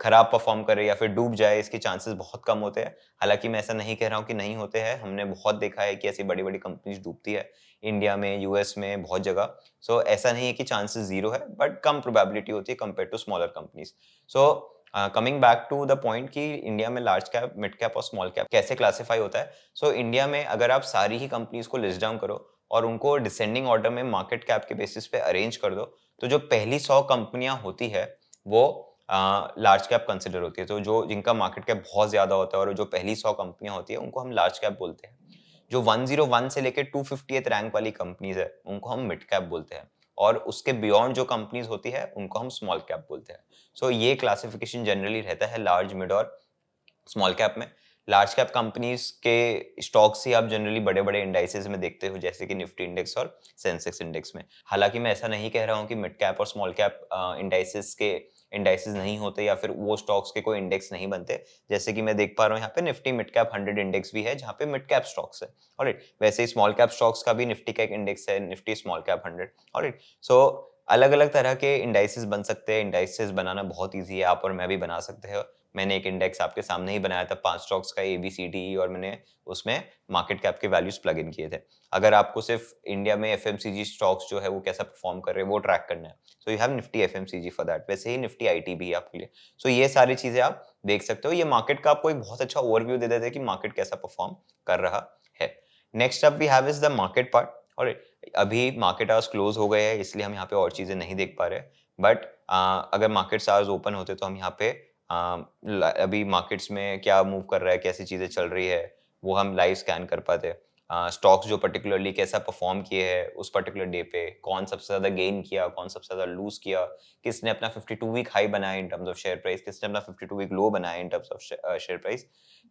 खराब परफॉर्म करे या फिर डूब जाए, इसके चांसेस बहुत कम होते हैं। हालांकि मैं ऐसा नहीं कह रहा हूँ कि नहीं होते हैं, हमने बहुत देखा है कि ऐसी बड़ी बड़ी कंपनीज डूबती है इंडिया में, यूएस में, बहुत जगह। सो ऐसा नहीं है कि चांसेस जीरो है, बट कम प्रोबेबिलिटी होती है compare to smaller companies. So coming back to the point कि इंडिया में लार्ज कैप, मिड कैप और स्मॉल कैप कैसे क्लासिफाई होता है। सो इंडिया में अगर आप सारी ही कंपनीज को लिस्ट डाउन करो और उनको डिसेंडिंग ऑर्डर में मार्केट कैप के बेसिस पे अरेंज कर दो, तो जो पहली 100 कंपनियां होती है वो लार्ज कैप कंसिडर होती है। तो जो जिनका मार्केट कैप बहुत ज्यादा होता है और जो पहली 100 कंपनियां होती है उनको हम लार्ज कैप बोलते हैं। जो 101 से लेकर 250th रैंक वाली कंपनीज है उनको हम मिड कैप बोलते हैं, और उसके बियॉन्ड जो कंपनीज होती है उनको हम स्मॉल कैप बोलते हैं। सो ये क्लासिफिकेशन जनरली रहता है लार्ज, मिड और स्मॉल कैप में। लार्ज कैप कंपनीज के स्टॉक्स ही आप जनरली बड़े बड़े इंडाइसेस में देखते हो, जैसे कि निफ्टी इंडेक्स और सेंसेक्स इंडेक्स में। हालांकि मैं ऐसा नहीं कह रहा हूँ कि मिड कैप और स्मॉल कैप इंडाइसेस नहीं होते या फिर वो स्टॉक्स के कोई इंडेक्स नहीं बनते। जैसे कि मैं देख पा रहा हूँ यहाँ पे निफ्टी मिड कैप 100 इंडेक्स भी है जहाँ पे मिड कैप स्टॉक्स है। ऑलराइट, वैसे ही स्मॉल कैप स्टॉक्स का भी निफ्टी का एक इंडेक्स है, निफ्टी स्मॉल कैप 100। ऑलराइट, सो अलग अलग तरह के इंडाइसेस बन सकते हैं। इंडाइसेस बनाना बहुत ईजी है, आप और मैं भी बना सकते हैं। मैंने एक इंडेक्स आपके सामने ही बनाया था 5 स्टॉक्स का, ABCDE, और मैंने उसमें मार्केट कैप के वैल्यूज प्लग इन किए थे। अगर आपको सिर्फ इंडिया में FMCG स्टॉक्स जो है वो कैसा परफॉर्म कर रहे हैं वो ट्रैक करना है, so you have Nifty FMCG for that. वैसे ही निफ्टी IT भी है आपके लिए। सो ये सारी चीजें आप देख सकते हो। ये मार्केट का आपको एक बहुत अच्छा ओवरव्यू दे देते हैं कि मार्केट कैसा परफॉर्म कर रहा है। Next up we have is the market part. और अभी मार्केट आवर्स क्लोज हो गए हैं इसलिए हम यहाँ पे और चीजें नहीं देख पा रहे, बट अगर मार्केट आवर्स ओपन होते तो हम यहाँ पे अभी मार्केट्स में क्या मूव कर रहा है, कैसी चीजें चल रही है, वो हम लाइव स्कैन कर पाते। स्टॉक्स जो पर्टिकुलरली कैसा परफॉर्म किए हैं उस पर्टिकुलर डे पे, कौन सबसे ज्यादा गेन किया, कौन सबसे ज्यादा लूज किया, किसने अपना 52 वीक हाई बनाया इन टर्म्स ऑफ शेयर प्राइस, किसने अपना 52 वीक लो बनाया इन टर्म्स ऑफ शेयर प्राइस।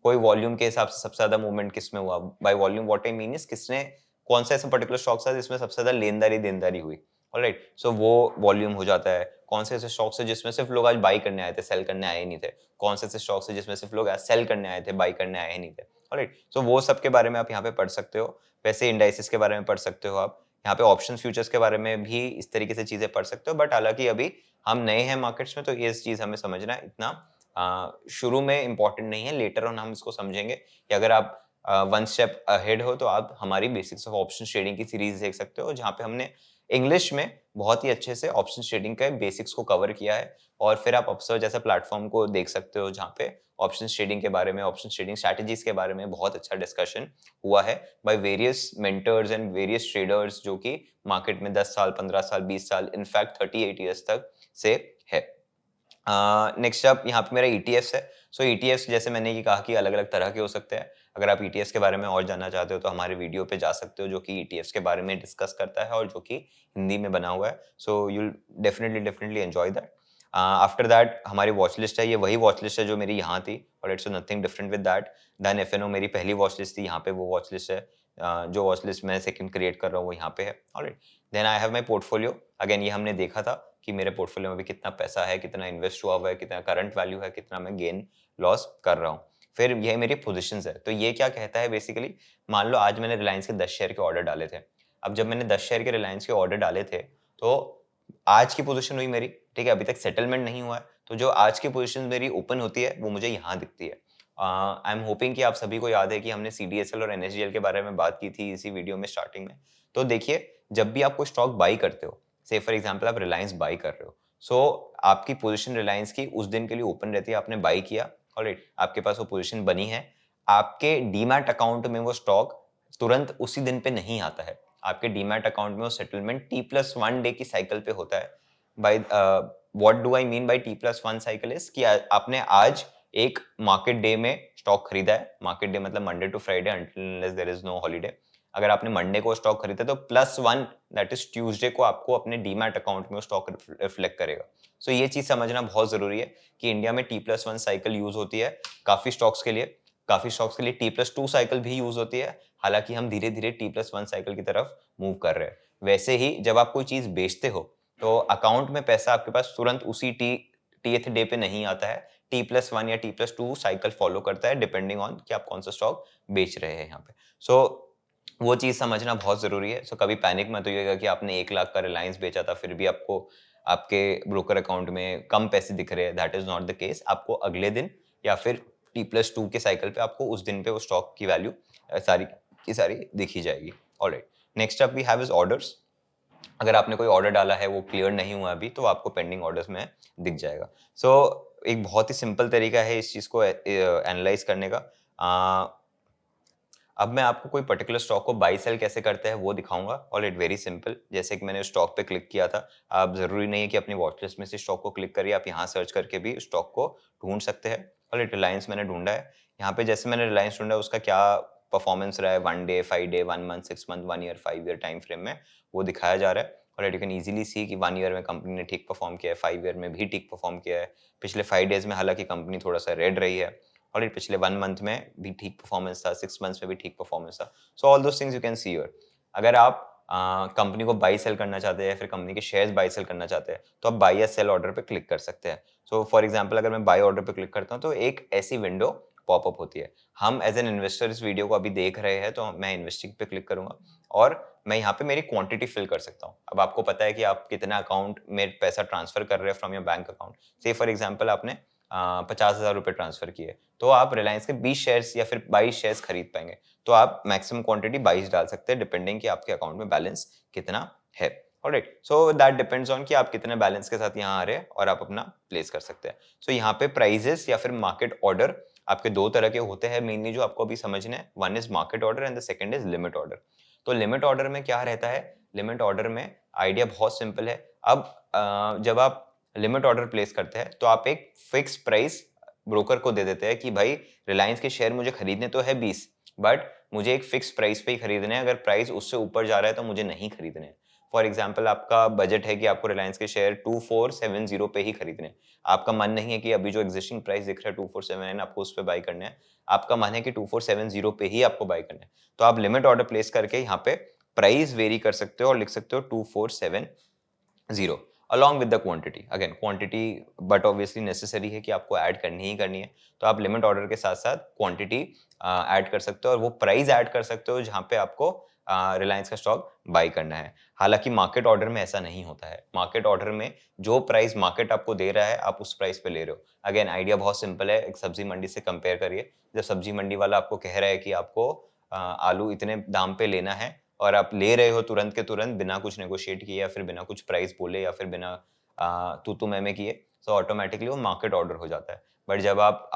कोई वॉल्यूम के हिसाब से सबसे ज्यादा मूवमेंट किसमें हुआ। By volume what I mean is किसने कौन सा ऐसा पर्टिकुलर स्टॉक था जिसमें सबसे ज्यादा लेनदारी देनदारी हुई, ऑलराइट, सो वो वॉल्यूम हो जाता है। कौन से ऐसे स्टॉक्स है जिसमें सिर्फ लोग आज बाई करने आए थे, सेल करने आए ही नहीं थे। कौन से ऐसे स्टॉक्स है जिसमें सिर्फ लोग आज सेल करने आए थे, बाई करने आए ही नहीं थे, ऑलराइट, सो वो सब के बारे में आप यहाँ पे पढ़ सकते हो। वैसे इंडाइसिस के बारे में पढ़ सकते हो आप, यहाँ पे ऑप्शन फ्यूचर्स के बारे में भी इस तरीके से चीजें पढ़ सकते हो। बट हालांकि अभी हम नए हैं मार्केट्स में, तो ये चीज हमें समझना है इतना शुरू में इंपॉर्टेंट नहीं है, लेटर ऑन हम इसको समझेंगे। कि अगर आप वन स्टेप अहेड हो तो आप हमारी बेसिक्स ऑफ ऑप्शन ट्रेडिंग की सीरीज देख सकते हो, जहाँ पे हमने इंग्लिश में बहुत ही अच्छे से ऑप्शन ट्रेडिंग के बेसिक्स को कवर किया है। और फिर आप अपसर्व जैसा प्लेटफॉर्म को देख सकते हो, जहाँ पे ऑप्शन ट्रेडिंग के बारे में, ऑप्शन ट्रेडिंग स्ट्रैटेजीज के बारे में बहुत अच्छा डिस्कशन हुआ है by various mentors and various traders, जो कि मार्केट में 10 साल, 15 साल, 20 साल, इनफैक्ट 38 ईयर्स तक से है। नेक्स्ट अप यहाँ पे मेरा ETFs है। सो ETFs जैसे मैंने ये कहा कि अलग अलग तरह के हो सकते हैं। अगर आप ETFs के बारे में और जानना चाहते हो तो हमारे वीडियो पे जा सकते हो, जो कि ETFs के बारे में डिस्कस करता है और जो कि हिंदी में बना हुआ है। So you'll definitely enjoy that. After that हमारी वॉच लिस्ट है, ये वही वॉच लिस्ट है जो मेरी यहाँ थी, और it's nothing different with that. Then FNO मेरी पहली वॉच लिस्ट थी, यहाँ पे वो वॉच लिस्ट है। जो वॉच लिस्ट मैं सेकंड क्रिएट कर रहा हूँ वो यहाँ पे है, alright. Then I have my portfolio. Again ये हमने देखा था कि मेरे पोर्टफोलियो में भी कितना पैसा है, कितना इन्वेस्ट हुआ हुआ है, कितना करंट वैल्यू है, कितना मैं गेन लॉस कर रहा हूँ। फिर ये मेरी पोजीशंस है, तो ये क्या कहता है बेसिकली, मान लो आज मैंने रिलायंस के 10 शेयर के ऑर्डर डाले थे। अब जब मैंने 10 शेयर के रिलायंस के ऑर्डर डाले थे, तो आज की पोजीशन हुई मेरी, ठीक है, अभी तक सेटलमेंट नहीं हुआ है, तो जो आज की पोजीशन मेरी ओपन होती है वो मुझे यहाँ दिखती है। आई एम होपिंग कि आप सभी को याद है कि हमने CDSL और NSDL के बारे में बात की थी इसी वीडियो में स्टार्टिंग में। तो देखिए, जब भी आप कोई स्टॉक बाई करते हो, से फॉर एग्जांपल आप रिलायंस बाई कर रहे हो, सो आपकी पोजीशन रिलायंस की उस दिन के लिए ओपन रहती है, आपने बाई किया, ऑलराइट, आपके पास वो पोजीशन बनी है। आपके डीमैट अकाउंट में वो स्टॉक तुरंत उसी दिन पे नहीं आता है, आपके डीमैट अकाउंट में वो सेटलमेंट T+1 डे की साइकिल पे होता है। By what do I mean by T+1 cycle is कि आपने आज एक मार्केट डे में स्टॉक खरीदा है। मार्केट डे मतलब Monday to Friday until unless there is no holiday. अगर आपने मंडे को स्टॉक खरीदा तो +1 दैट इज ट्यूसडे को आपको अपने डीमैट अकाउंट में स्टॉक रिफ्लेक्ट करेगा। सो ये चीज समझना बहुत जरूरी है कि इंडिया में T+1 साइकिल यूज होती है काफी स्टॉक्स के लिए। काफी स्टॉक्स के लिए T+2 साइकिल भी यूज होती है, हालांकि हम धीरे धीरे T+1 साइकिल की तरफ मूव कर रहे हैं। वैसे ही जब आप कोई चीज बेचते हो तो अकाउंट में पैसा आपके पास तुरंत उसी टीएथ डे पे नहीं आता है, T+1 या T+2 साइकिल फॉलो करता है डिपेंडिंग ऑन कि आप कौन सा स्टॉक बेच रहे हैं यहाँ पे। सो वो चीज समझना बहुत जरूरी है। सो कभी पैनिक मत होइएगा कि आपने 1 लाख का रिलायंस बेचा था फिर भी आपको आपके ब्रोकर अकाउंट में कम पैसे दिख रहे हैं, that is not the case. आपको अगले दिन या फिर T+2 के साइकिल पे आपको उस दिन पे वो स्टॉक की वैल्यू सारी की सारी दिखी जाएगी, alright. Next up we have is orders. अगर आपने कोई ऑर्डर डाला है वो क्लियर नहीं हुआ अभी, तो आपको पेंडिंग ऑर्डर्स में दिख जाएगा। सो एक बहुत ही सिंपल तरीका है इस चीज को एनालाइज करने का। अब मैं आपको कोई पर्टिकुलर स्टॉक को बाई सेल कैसे करते हैं वो दिखाऊंगा, और इट वेरी सिंपल। जैसे कि मैंने स्टॉक पे क्लिक किया था, आप जरूरी नहीं है कि अपनी वॉच लिस्ट में से स्टॉक को क्लिक करिए, आप यहाँ सर्च करके भी स्टॉक को ढूंढ सकते हैं। और रिलायंस मैंने ढूंढा है, यहाँ पे जैसे मैंने रिलायंस ढूंढा उसका क्या परफॉर्मेंस रहा है 1 day, 5 day, 1 month, 6 month, 1 year, 5 year time frame में वो दिखाया जा रहा है। और यू कैन इजीली सी कि 1 ईयर में कंपनी ने ठीक परफॉर्म किया है, 5 ईयर में भी ठीक परफॉर्म किया है। पिछले 5 डेज में हालांकि कंपनी थोड़ा सा रेड रही है, और ये पिछले 1 मंथ में भी ठीक परफॉर्मेंस था, 6 मंथ्स में भी ठीक परफॉर्मेंस था। So all those things you can see here. अगर आप कंपनी को बाई सेल करना चाहते हैं, फिर कंपनी के शेयर्स बाई सेल करना चाहते हैं, तो आप बाई या सेल ऑर्डर पे क्लिक कर सकते हैं। सो फॉर एग्जांपल अगर मैं बाई ऑर्डर पे क्लिक करता हूँ तो एक ऐसी विंडो पॉपअप होती है। हम एज एन इन्वेस्टर इस वीडियो को अभी देख रहे हैं, तो मैं इन्वेस्टिंग पे क्लिक करूंगा और मैं यहाँ पे मेरी क्वांटिटी फिल कर सकता हूँ। अब आपको पता है कि आप कितना अकाउंट में पैसा ट्रांसफर कर रहे हैं फ्रॉम योर बैंक अकाउंट। से फॉर एग्जांपल आपने 50,000 रुपए ट्रांसफर किए, तो आप रिलायंस के 20 शेयर्स या फिर 22 शेयर्स खरीद पाएंगे। तो आप मैक्सिमम क्वांटिटी 22 डाल सकते हैं, डिपेंडिंग कि आपके अकाउंट में बैलेंस कितना है। Alright, so that depends on कि आप कितने बैलेंस के साथ यहाँ आ रहे हैं और आप अपना प्लेस कर सकते हैं। सो यहाँ पे प्राइजेस या फिर मार्केट ऑर्डर आपके दो तरह के होते हैं मेनली, जो आपको अभी समझना है। One is market order and the second is limit order. तो लिमिट ऑर्डर में क्या रहता है, लिमिट ऑर्डर में आइडिया बहुत सिंपल है। अब जब आप लिमिट ऑर्डर प्लेस करते हैं तो आप एक फिक्स प्राइस ब्रोकर को दे देते हैं कि भाई रिलायंस के शेयर मुझे खरीदने तो है 20, बट मुझे एक फिक्स प्राइस पे ही खरीदने हैं, अगर प्राइस उससे ऊपर जा रहा है तो मुझे नहीं खरीदने हैं। फॉर एग्जाम्पल आपका बजट है कि आपको रिलायंस के शेयर 2470 पे ही खरीदने हैं। आपका मन नहीं है कि अभी जो एग्जिस्टिंग प्राइस दिख रहा है 2479 आपको उस पर बाई करने हैं, आपका मन है कि 2470 पे ही आपको बाई करना है। तो आप लिमिट ऑर्डर प्लेस करके यहाँ पे प्राइस वेरी कर सकते हो और लिख सकते हो 2470 along with the quantity. Again quantity but obviously necessary है कि आपको ऐड करनी ही करनी है, तो आप लिमिट ऑर्डर के साथ साथ क्वांटिटी ऐड कर सकते हो और वो प्राइस ऐड कर सकते हो जहाँ पे आपको रिलायंस का स्टॉक बाई करना है। हालांकि मार्केट ऑर्डर में ऐसा नहीं होता है। मार्केट ऑर्डर में जो प्राइस मार्केट आपको दे रहा है आप उस प्राइस पे ले रहे हो। अगेन आइडिया बहुत सिंपल है, एक सब्जी मंडी से कंपेयर करिए। जब सब्जी मंडी वाला आपको कह रहा है कि आपको आलू इतने दाम पे लेना है और आप ले रहे हो तुरंत के तुरंत बिना कुछ नेगोशिएट किए या फिर बिना कुछ प्राइस बोले या फिर बिना तू मैं किए, तो ऑटोमेटिकली वो मार्केट ऑर्डर हो जाता है। बट जब आप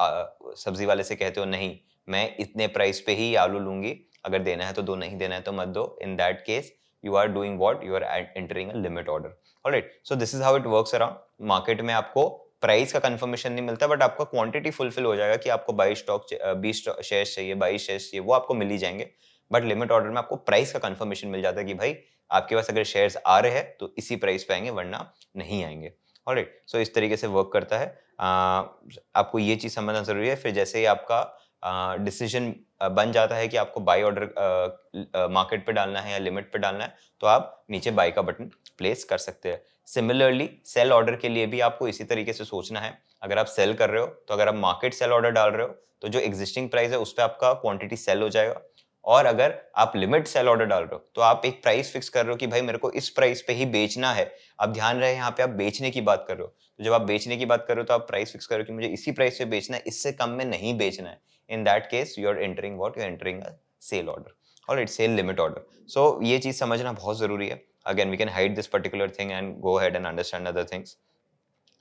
सब्जी वाले से कहते हो नहीं मैं इतने प्राइस पे ही आलू लूंगी, अगर देना है तो दो, नहीं देना है तो मत दो, in that case you are doing what, you are entering a limit order. Alright, so this is how it works around. Market में आपको प्राइस का कंफर्मेशन नहीं मिलता बट आपका क्वांटिटी फुलफिल हो जाएगा कि आपको 20 शेयर्स चाहिए, 22 शेयर्स चाहिए, वो आपको मिल ही जाएंगे। बट लिमिट ऑर्डर में आपको प्राइस का कंफर्मेशन मिल जाता है कि भाई आपके पास अगर शेयर्स आ रहे हैं तो इसी प्राइस पे आएंगे वरना नहीं आएंगे। ऑलराइट, सो इस तरीके से वर्क करता है। आपको ये चीज समझना जरूरी है। फिर जैसे ही आपका डिसीजन बन जाता है कि आपको बाई ऑर्डर मार्केट पे डालना है या लिमिट पे डालना है, तो आप नीचे बाई का बटन प्लेस कर सकते हैं। सिमिलरली सेल ऑर्डर के लिए भी आपको इसी तरीके से सोचना है। अगर आप सेल कर रहे हो तो अगर आप मार्केट सेल ऑर्डर डाल रहे हो तो जो एग्जिस्टिंग प्राइस है उस पर आपका क्वांटिटी सेल हो जाएगा, और अगर आप लिमिट सेल ऑर्डर डाल रहे हो तो आप एक प्राइस फिक्स कर रहे हो कि भाई मेरे को इस प्राइस पे ही बेचना है। अब ध्यान रहे यहाँ पे आप बेचने की बात कर रहे हो, तो जब आप बेचने की बात कर रहे हो तो आप प्राइस फिक्स कर रहे हो कि मुझे इसी प्राइस पे बेचना है, इससे कम में नहीं बेचना है। In that case you are entering what, you are entering a sell order. Alright, sell limit order. So ये चीज समझना बहुत जरूरी है। Again we can hide this particular thing and go ahead and understand other things.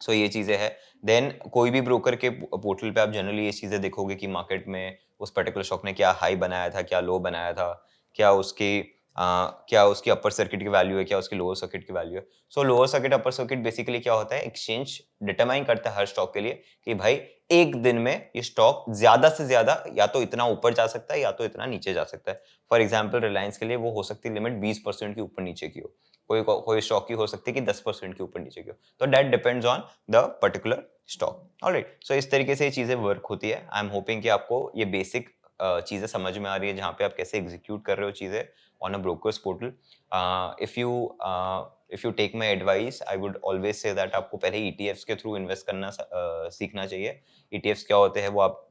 So ये चीजें हैं। Then कोई भी ब्रोकर के पोर्टल पे आप जनरली ये चीजें देखोगे कि मार्केट में उस पर्टिकुलर स्टॉक ने क्या हाई बनाया था, क्या लो बनाया था, क्या उसकी क्या उसकी अपर सर्किट की वैल्यू है, क्या उसकी लोअर सर्किट की वैल्यू है। सो lower circuit upper circuit basically क्या होता है, एक्सचेंज डिटरमाइन करता है हर स्टॉक के लिए कि भाई एक दिन में ये स्टॉक ज्यादा से ज्यादा या तो इतना ऊपर जा सकता है या तो इतना नीचे जा सकता है। फॉर एग्जाम्पल रिलायंस के लिए वो हो सकती है लिमिट 20% की ऊपर नीचे की हो, कोई स्टॉक की हो सकती है कि 10% के ऊपर नीचे की हो। तो that depends on the particular stock. Alright, so इस तरीके से ये चीजें वर्क होती है। आई एम होपिंग कि आपको ये बेसिक चीजें समझ में आ रही है जहाँ पे आप कैसे एग्जीक्यूट कर रहे हो चीजें on a brokers portal. If you take my advice I would always say that आपको पहले ईटीएफ्स के थ्रू इन्वेस्ट करना सीखना चाहिए। ईटीएफ्स क्या होते हैं वो आप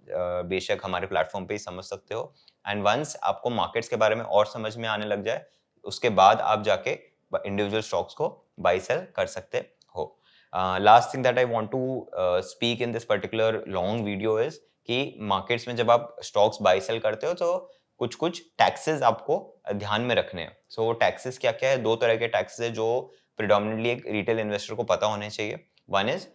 बेशक हमारे प्लेटफॉर्म पे ही समझ सकते हो। एंड वंस आपको मार्केट्स के बारे में और समझ में आने लग जाए उसके बाद आप जाके इंडिविजुअल स्टॉक्स को बाई सेल कर सकते हो। Last thing that I want to speak in this particular long video is कि मार्केट्स में जब आप स्टॉक्स बाई सेल करते हो तो कुछ कुछ टैक्सेस आपको ध्यान में रखने हैं। सो टैक्सेस क्या क्या है, दो तरह के टैक्सेस है जो प्रिडोमिनेटली एक रिटेल इन्वेस्टर को पता होने चाहिए। One is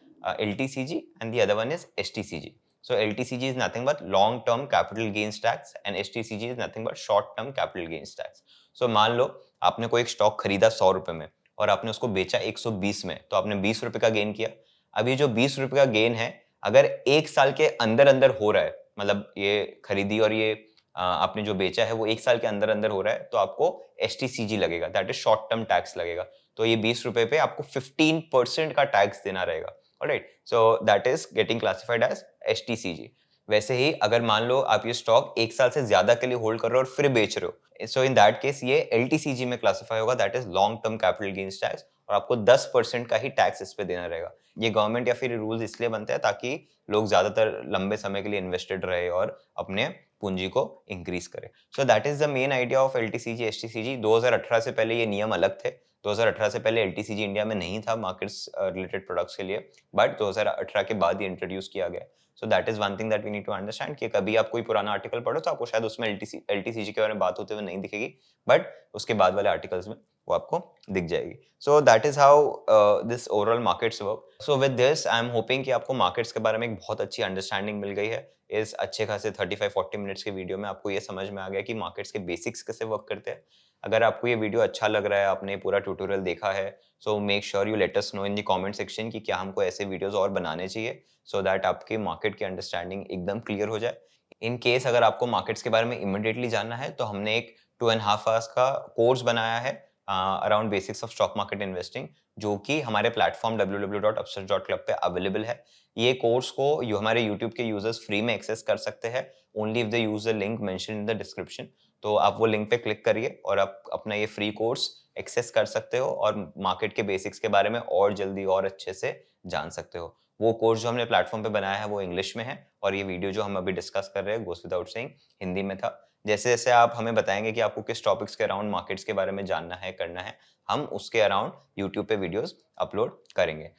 LTCG and the other one is STCG. So LTCG is nothing but long term capital gains tax and STCG is nothing but short term capital gains tax. So मान लो आपने कोई एक stock खरीदा 100 रुपए में और आपने उसको बेचा 120 में, तो आपने 20 रुपए का गेन किया। अब ये जो 20 रुपए का गेन है अगर एक साल के अंदर अंदर हो रहा है, मतलब ये खरीदी और ये आपने जो बेचा है वो एक साल के अंदर अंदर हो रहा है, तो आपको STCG लगेगा, that is short term tax लगेगा। तो ये 20 रुपए पे आपको 15% का टैक्स देना रहेगा। Alright, so that is getting classified as STCG। वैसे ही अगर मान लो आप ये स्टॉक एक साल से ज्यादा के लिए होल्ड कर रहे हो और फिर बेच रहे हो, सो इन दैट केस ये LTCG में क्लासिफाई होगा, that is long term capital gains tax, और आपको 10% का ही टैक्स इस पे देना रहेगा। ये गवर्नमेंट या फिर रूल्स इसलिए बनते हैं ताकि लोग ज्यादातर लंबे समय के लिए इन्वेस्टेड रहे और अपने पूंजी को इंक्रीज करे। सो that is the main idea of LTCG STCG। 2018 से पहले ये नियम अलग थे। 2018 से पहले LTCG इंडिया में नहीं था मार्केट्स रिलेटेड प्रोडक्ट्स के लिए, बट 2018 के बाद ये इंट्रोड्यूस किया गया। So that is one thing that we need to understand कि कभी आप कोई पुराना आर्टिकल पढ़ो तो आपको शायद उसमें LTCG के बारे में बात होते हुए नहीं दिखेगी, बट उसके बाद वाले आर्टिकल्स में वो आपको दिख जाएगी। So that is how this overall markets work. So with this I am hoping कि आपको मार्केट्स के बारे में एक बहुत अच्छी अंडरस्टैंडिंग मिल गई है। इस अच्छे खासे 35-40 मिनट्स के वीडियो में आपको ये समझ में आ गया कि मार्केट्स के बेसिक्स कैसे वर्क करते हैं। अगर आपको ये वीडियो अच्छा लग रहा है, आपने पूरा ट्यूटोरियल देखा है, so make sure you let us know in the comment section कि क्या हमको ऐसे वीडियोस और बनाने चाहिए, सो दैट आपके मार्केट की अंडरस्टैंडिंग एकदम क्लियर हो जाए। इन केस अगर आपको मार्केट्स के बारे में इमीडिएटली जानना है तो हमने एक 2.5 आवर्स का कोर्स बनाया है around basics of stock market investing, जो कि हमारे प्लेटफॉर्म www.upsurge.club पे अवेलेबल है। ये कोर्स को हमारे यूट्यूब के यूजर्स फ्री में एक्सेस कर सकते हैं only if they use the link mention in the description. तो आप वो लिंक पे क्लिक करिए और आप अपना ये फ्री कोर्स एक्सेस कर सकते हो और मार्केट के बेसिक्स के बारे में और जल्दी और अच्छे से जान सकते हो। वो कोर्स जो हमने प्लेटफॉर्म पे बनाया है वो इंग्लिश में है और ये वीडियो जो हम अभी डिस्कस कर रहे हैं गोज़ विदाउट सेइंग हिंदी में था। जैसे-जैसे आप हमें बताएँगे कि आपको किस टॉपिक्स के अराउंड मार्केट्स के बारे में जानना है, करना है, हम उसके अराउंड यूट्यूब पे वीडियोज़ अपलोड करेंगे।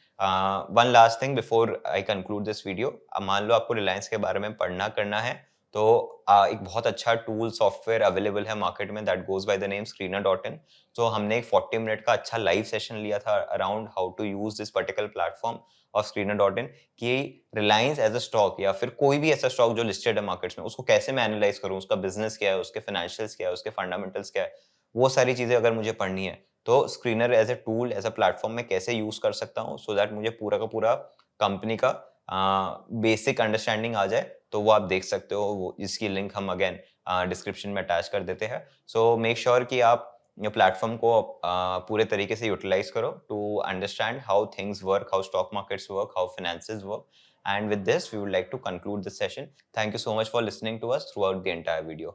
One last thing before I conclude this video, मान लो आपको रिलायंस के बारे में पढ़ना करना है, तो एक बहुत अच्छा टूल सॉफ्टवेयर अवेलेबल है मार्केट में that goes by the name Screener.in। तो हमने एक 40 मिनट का अच्छा लाइव सेशन लिया था around how to use this particular platform of Screener.in कि रिलायंस एज़ अ स्टॉक या फिर कोई भी ऐसा स्टॉक जो लिस्टेड है मार्केट्स में, उसको कैसे मैं एनालाइज़ करूँ, उसका बिज़नेस क्या है, उसके फाइनेंशियल्स क्या है, उसके फंडामेंटल्स क्या है, वो सारी चीज़ें अगर मुझे पढ़नी है, तो screener as a tool, as a platform मैं कैसे यूज़ कर सकता हूँ सो दैट मुझे पूरा का पूरा कंपनी का बेसिक अंडरस्टैंडिंग आ जाए, तो वो आप देख सकते हो। वो इसकी लिंक हम अगेन डिस्क्रिप्शन में अटैच कर देते हैं। सो मेक श्योर कि आप ये प्लेटफॉर्म को पूरे तरीके से यूटिलाइज़ करो to understand how things work, how stock markets work, how finances work. And with this, we would like to conclude this session. Thank you so much for listening to us throughout the entire video.